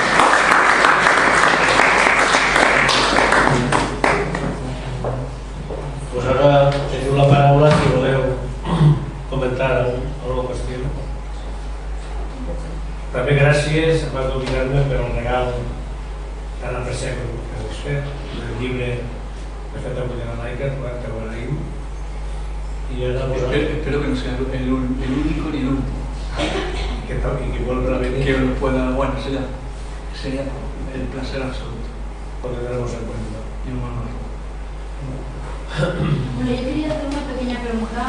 Pues ara teniu la paraula si voleu comentar alguna qüestió. També gràcies, a part d'oblidar-me, per el regal tan apreciat que us fet, el llibre que he fet a Cullera Laica, que ho agraïm. Espero que no sea el único ni el último. Y que vuelva a venir. Que pueda, bueno, sería el placer absoluto. Lo tendremos en cuenta. Y un honor. Bueno, yo quería hacer una pequeña pregunta.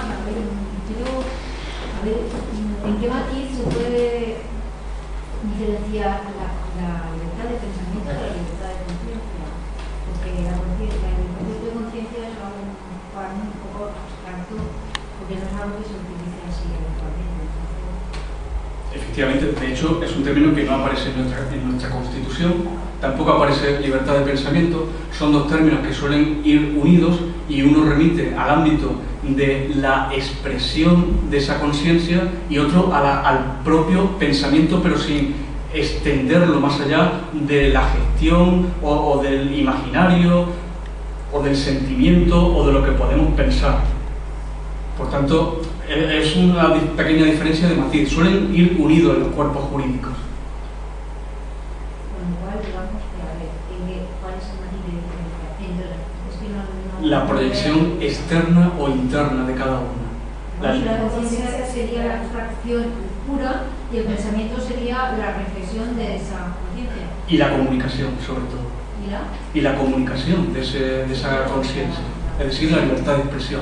¿En qué matiz se puede diferenciar la libertad de pensamiento de la libertad de conciencia? Porque el concepto de conciencia es algo para mí un poco abstracto, porque no es algo que se utilice así habitualmente. Efectivamente, de hecho, es un término que no aparece en nuestra Constitución, tampoco aparece libertad de pensamiento. Son dos términos que suelen ir unidos y uno remite al ámbito de la expresión de esa conciencia y otro al propio pensamiento, pero sin extenderlo más allá de la gestión o del imaginario o del sentimiento o de lo que podemos pensar. Por tanto, es una pequeña diferencia de matiz. Suelen ir unidos en los cuerpos jurídicos. Bueno, igual digamos que a ver, ¿cuál es el matiz de diferencia entre la proyección externa o interna de cada una? La conciencia sería la abstracción pura y el pensamiento sería la reflexión de esa conciencia. Y la comunicación, sobre todo. Y la comunicación de esa conciencia. Es decir, la libertad de expresión.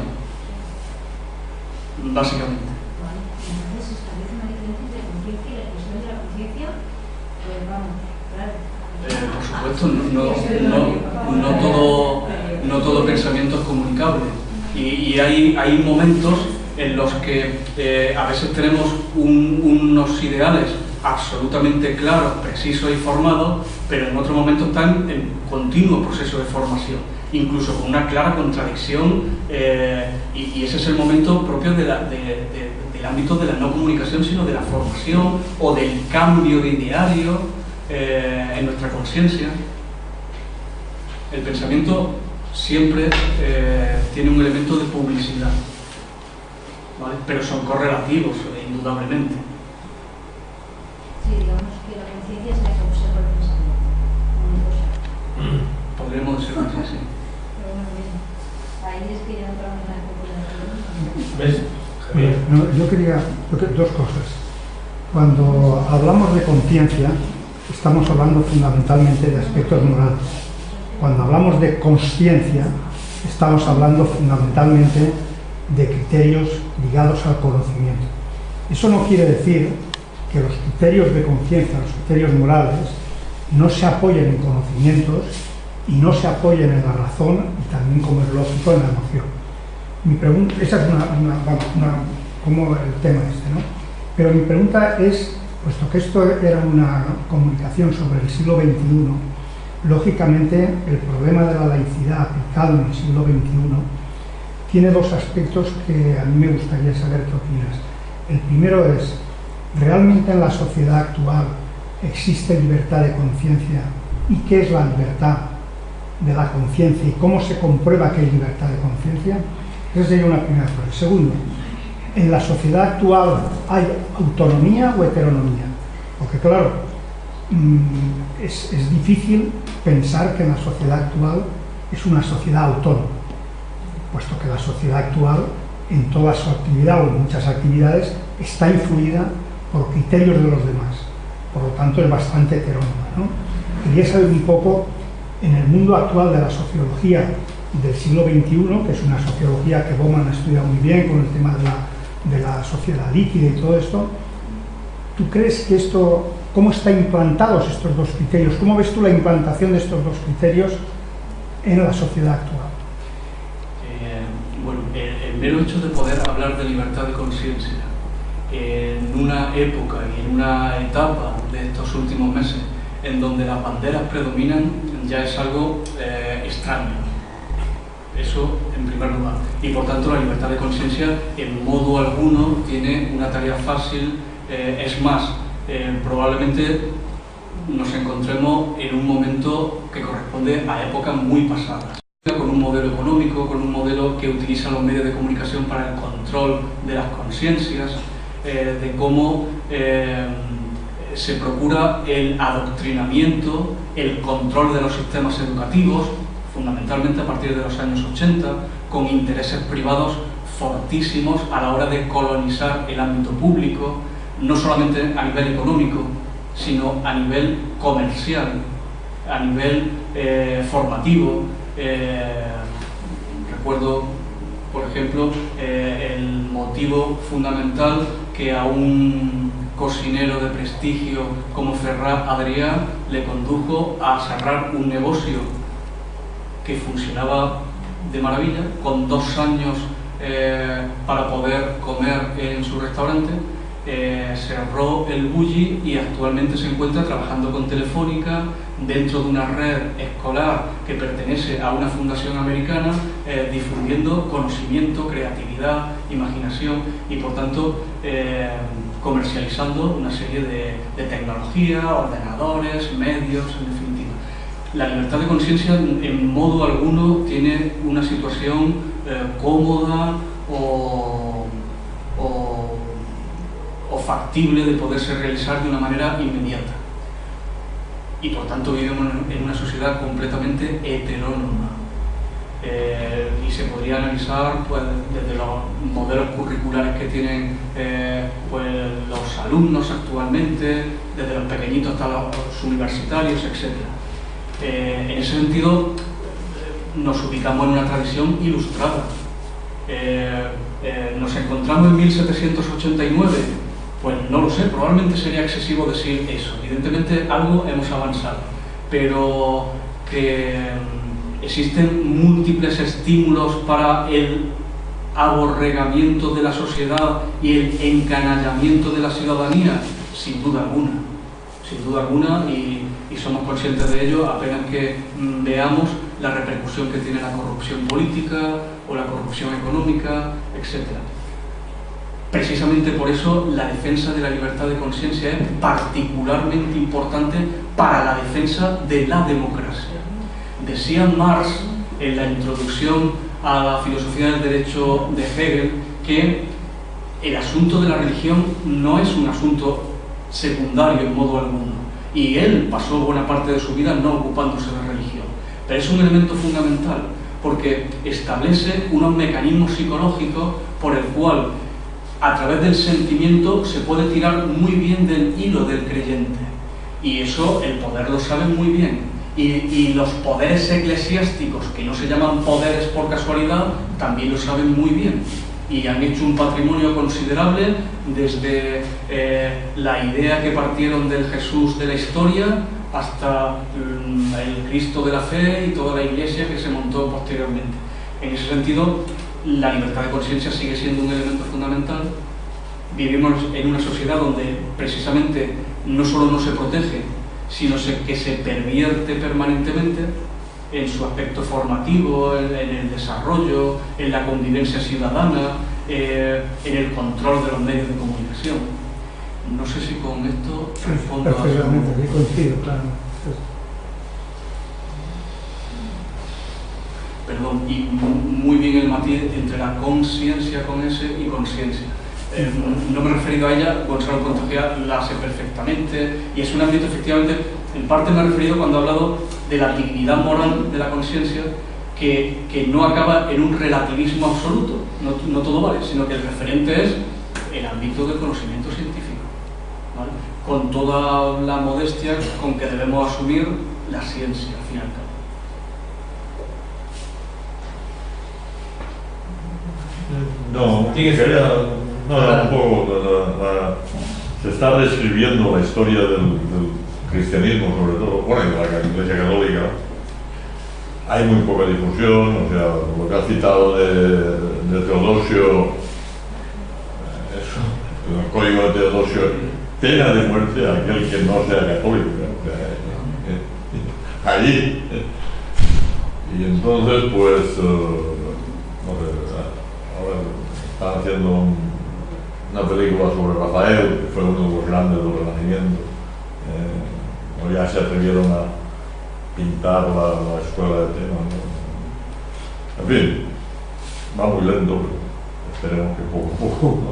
Básicamente. Vale, entonces se establece una diferencia entre la conciencia y la expresión de la conciencia. Pues vamos, claro. Por supuesto, no todo pensamiento es comunicable. Y hay momentos en los que a veces tenemos unos ideales absolutamente claros, precisos y formados, pero en otro momento están en continuo proceso de formación, incluso con una clara contradicción, y ese es el momento propio del ámbito de la no comunicación, sino de la formación o del cambio de ideario en nuestra conciencia. El pensamiento siempre tiene un elemento de publicidad, ¿vale? Pero son correlativos, indudablemente. Sí, digamos que la conciencia es la que observa el pensamiento. Podremos decirlo así. Pero bueno, bien. Ahí es que ya entramos en la especulación. ¿Ves? Mira, no, yo quería dos cosas. Cuando hablamos de conciencia, estamos hablando fundamentalmente de aspectos morales. Cuando hablamos de conciencia, estamos hablando fundamentalmente de criterios ligados al conocimiento. Eso no quiere decir que los criterios de conciencia, los criterios morales, no se apoyen en conocimientos y no se apoyen en la razón y también, como es lógico, en la emoción. Mi pregunta, esa es como el tema este, ¿no? Pero mi pregunta es, puesto que esto era una comunicación sobre el siglo XXI, lógicamente el problema de la laicidad aplicado en el siglo XXI tiene dos aspectos que a mí me gustaría saber qué opinas. El primero es, ¿realmente en la sociedad actual existe libertad de conciencia? ¿Y qué es la libertad de la conciencia? ¿Y cómo se comprueba que hay libertad de conciencia? Esa sería una primera cosa. Segundo, ¿en la sociedad actual hay autonomía o heteronomía? Porque claro, es difícil pensar que la sociedad actual es una sociedad autónoma, puesto que la sociedad actual en toda su actividad o en muchas actividades está influida por criterios de los demás, por lo tanto es bastante heterónoma, ¿no? Quería saber un poco, en el mundo actual de la sociología del siglo XXI, que es una sociología que Bauman ha estudiado muy bien con el tema de la sociedad líquida y todo esto, ¿tú crees que esto, cómo están implantados estos dos criterios? ¿Cómo ves tú la implantación de estos dos criterios en la sociedad actual? Bueno, el mero hecho de poder hablar de libertad de conciencia en una época y en una etapa de estos últimos meses en donde las banderas predominan ya es algo extraño. Eso en primer lugar. Y por tanto la libertad de conciencia en modo alguno tiene una tarea fácil. Es más, probablemente nos encontremos en un momento que corresponde a épocas muy pasadas, con un modelo económico, con un modelo que utiliza los medios de comunicación para el control de las conciencias, de cómo se procura el adoctrinamiento, el control de los sistemas educativos, fundamentalmente a partir de los años 80, con intereses privados fortísimos a la hora de colonizar el ámbito público, no solamente a nivel económico, sino a nivel comercial, a nivel formativo. Recuerdo, por ejemplo, el motivo fundamental que a un cocinero de prestigio como Ferrat Adrià le condujo a cerrar un negocio que funcionaba de maravilla, con 2 años para poder comer en su restaurante. Cerró el bulli y actualmente se encuentra trabajando con Telefónica dentro de una red escolar que pertenece a una fundación americana, difundiendo conocimiento, creatividad, imaginación y por tanto comercializando una serie de tecnología, ordenadores, medios, en definitiva. La libertad de conciencia en modo alguno tiene una situación cómoda o factible de poderse realizar de una manera inmediata. Y por tanto vivimos en una sociedad completamente heterónoma. Y se podría analizar pues, desde los modelos curriculares que tienen pues, los alumnos actualmente, desde los pequeñitos hasta los universitarios, etc. En ese sentido, nos ubicamos en una tradición ilustrada. Nos encontramos en 1789. Pues no lo sé, probablemente sería excesivo decir eso. Evidentemente algo hemos avanzado, pero que existen múltiples estímulos para el aborregamiento de la sociedad y el encanallamiento de la ciudadanía, sin duda alguna, y somos conscientes de ello apenas que veamos la repercusión que tiene la corrupción política o la corrupción económica, etc. Precisamente por eso la defensa de la libertad de conciencia es particularmente importante para la defensa de la democracia. Decía Marx en la introducción a la filosofía del derecho de Hegel que el asunto de la religión no es un asunto secundario en modo alguno, y él pasó buena parte de su vida no ocupándose de religión, pero es un elemento fundamental porque establece unos mecanismos psicológicos por el cual a través del sentimiento se puede tirar muy bien del hilo del creyente, y eso el poder lo sabe muy bien, Y los poderes eclesiásticos, que no se llaman poderes por casualidad, también lo saben muy bien. Y han hecho un patrimonio considerable desde la idea que partieron del Jesús de la historia hasta el Cristo de la fe y toda la iglesia que se montó posteriormente. En ese sentido, la libertad de conciencia sigue siendo un elemento fundamental. Vivimos en una sociedad donde precisamente no solo no se protege, sino que se pervierte permanentemente en su aspecto formativo, en el desarrollo, en la convivencia ciudadana, en el control de los medios de comunicación. No sé si con esto respondo a su... Perfectamente, sí, coincido, claro. Perdón, y muy bien el matiz entre la conciencia con S y conciencia. No me he referido a ella, Gonzalo Contagiar la hace perfectamente, y es un ámbito efectivamente, en parte me he referido cuando he hablado de la dignidad moral de la conciencia, que no acaba en un relativismo absoluto, no todo vale, sino que el referente es el ámbito del conocimiento científico, ¿vale? Con toda la modestia con que debemos asumir la ciencia, al fin y al cabo. No, un poco. Se está describiendo la historia del cristianismo, sobre todo, bueno, y de la Iglesia Católica. Hay muy poca difusión, o sea, lo que has citado de Teodosio, eso, el código de Teodosio, pena de muerte a aquel que no sea católico, o sea, allí. Y entonces, pues, no sé, ahora están haciendo una película sobre Rafael, que fue uno de los grandes del Renacimiento, o ya se atrevieron a pintar la escuela de tema, ¿no? En fin, va muy lento, pero esperemos que poco a poco, ¿no?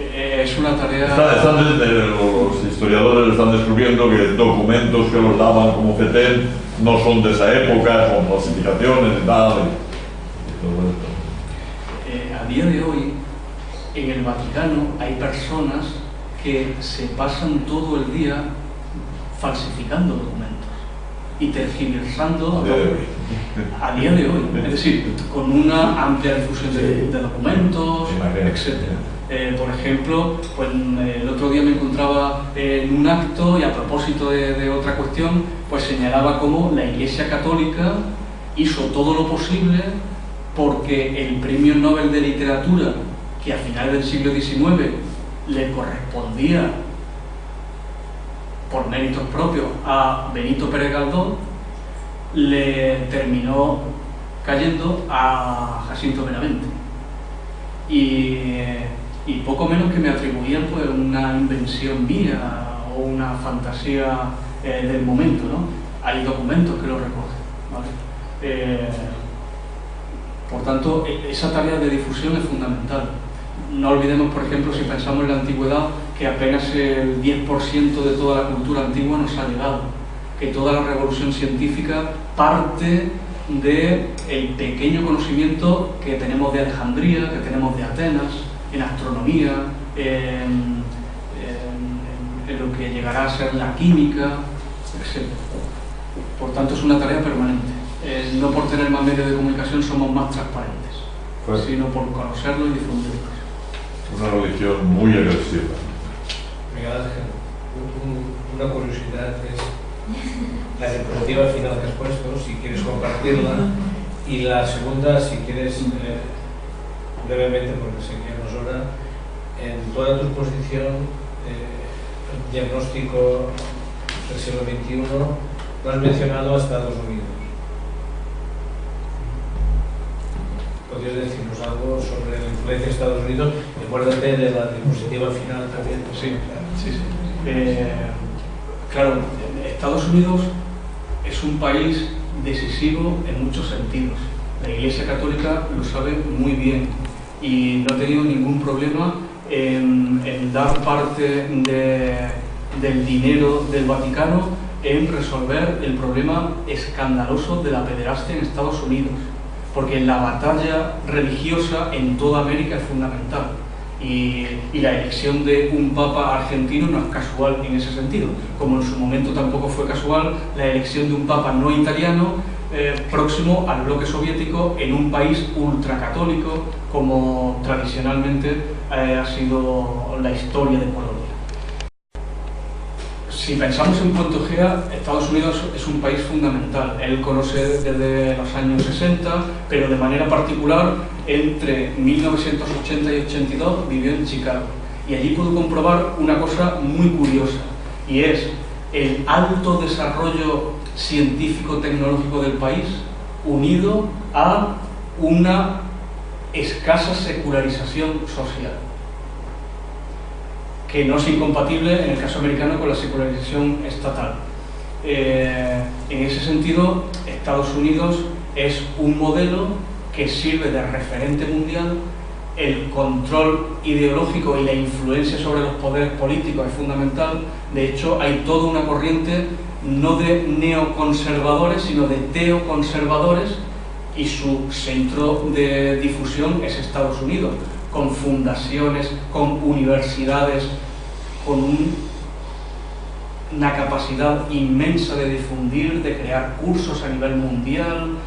Es una tarea... Los historiadores están descubriendo que documentos que los daban como FETEN no son de esa época, son falsificaciones y tal, y todo esto. A día de hoy, en el Vaticano hay personas que se pasan todo el día falsificando documentos y tergiversando a día de hoy, es decir, con una amplia difusión de documentos, etc. Por ejemplo, pues, el otro día me encontraba en un acto y a propósito de otra cuestión, pues señalaba cómo la Iglesia Católica hizo todo lo posible porque el premio Nobel de Literatura, que a finales del siglo XIX le correspondía por méritos propios a Benito Pérez Galdós, le terminó cayendo a Jacinto Benavente. Y poco menos que me atribuían pues una invención mía o una fantasía del momento, ¿no? Hay documentos que lo recogen, ¿vale? Por tanto, esa tarea de difusión es fundamental. No olvidemos, por ejemplo, si pensamos en la antigüedad, que apenas el 10% de toda la cultura antigua nos ha llegado, que toda la revolución científica parte del pequeño conocimiento que tenemos de Alejandría, que tenemos de Atenas, en astronomía, en lo que llegará a ser la química, etc. Por tanto, es una tarea permanente. No por tener más medios de comunicación somos más transparentes, sino por conocerlo y difundirlo. Una religión muy agresiva. Miguel Ángel, una curiosidad es la diapositiva final que has puesto, si quieres compartirla, y la segunda, si quieres brevemente, porque sé que nos hora, en toda tu exposición, diagnóstico del siglo XXI, no has mencionado a Estados Unidos. ¿Podrías decirnos algo sobre la influencia de Estados Unidos? Acuérdate de la diapositiva final también. Sí. Claro, Estados Unidos es un país decisivo en muchos sentidos. La Iglesia Católica lo sabe muy bien y no ha tenido ningún problema en dar parte del dinero del Vaticano en resolver el problema escandaloso de la pederastia en Estados Unidos, porque la batalla religiosa en toda América es fundamental. Y la elección de un papa argentino no es casual en ese sentido, como en su momento tampoco fue casual la elección de un papa no italiano próximo al bloque soviético en un país ultracatólico como tradicionalmente ha sido la historia de Polonia. Si pensamos en Puente Ojea, Estados Unidos es un país fundamental. Él conoce desde los años 60, pero de manera particular entre 1980 y 82 vivió en Chicago. Y allí pudo comprobar una cosa muy curiosa, y es el alto desarrollo científico-tecnológico del país unido a una escasa secularización social, que no es incompatible en el caso americano con la secularización estatal. En ese sentido, Estados Unidos es un modelo que sirve de referente mundial. El control ideológico y la influencia sobre los poderes políticos es fundamental. De hecho, hay toda una corriente no de neoconservadores, sino de teoconservadores, y su centro de difusión es Estados Unidos, con fundaciones, con universidades, con una capacidad inmensa de difundir, de crear cursos a nivel mundial.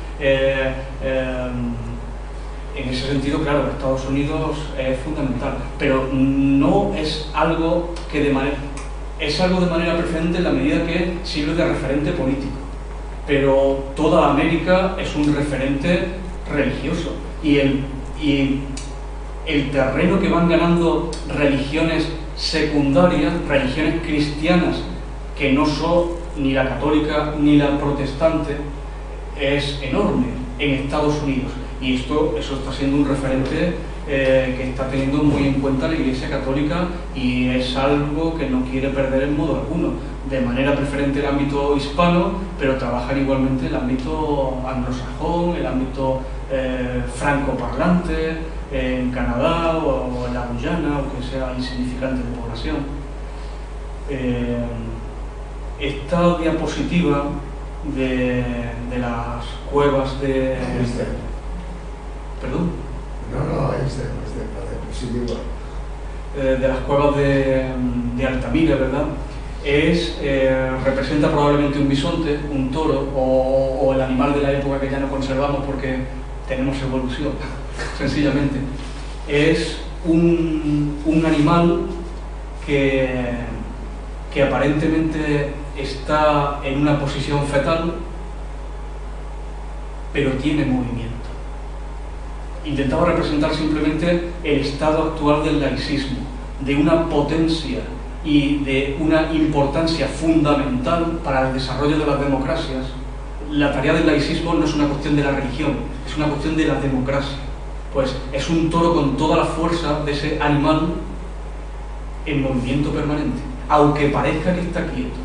En ese sentido, claro, Estados Unidos es fundamental, pero no es algo que es algo de manera preferente en la medida que sirve de referente político, pero toda América es un referente religioso, y el terreno que van ganando religiones secundarias, religiones cristianas que no son ni la católica ni la protestante, es enorme en Estados Unidos. Y eso está siendo un referente que está teniendo muy en cuenta la Iglesia Católica, y es algo que no quiere perder en modo alguno. De manera preferente el ámbito hispano, pero trabajan igualmente el ámbito anglosajón, el ámbito francoparlante, en Canadá o en la Guyana, aunque sea insignificante de población. Esta diapositiva de las cuevas de... ¿Perdón? No, es de diapositiva. De las cuevas de Altamira, ¿verdad? Representa probablemente un bisonte, un toro, o el animal de la época que ya no conservamos porque tenemos evolución, sencillamente. Es un animal que aparentemente está en una posición fetal, pero tiene movimiento. Intentaba representar simplemente el estado actual del laicismo, de una potencia y de una importancia fundamental para el desarrollo de las democracias. La tarea del laicismo no es una cuestión de la religión, es una cuestión de la democracia. Pues es un toro con toda la fuerza de ese animal en movimiento permanente, aunque parezca que está quieto,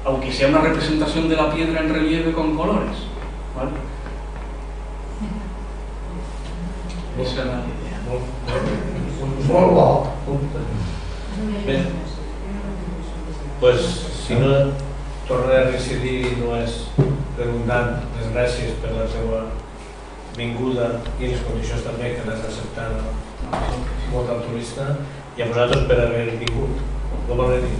aunque sea una representación de la piedra en relieve con colores, ¿vale? Esa es la idea. Bé, pues, si no tornaré a reincidir i no és redundant, les gràcies per la teva vinguda i les condicions també que l'has acceptat molt altruista, i a vosaltres per haver vingut. No m'ho dit.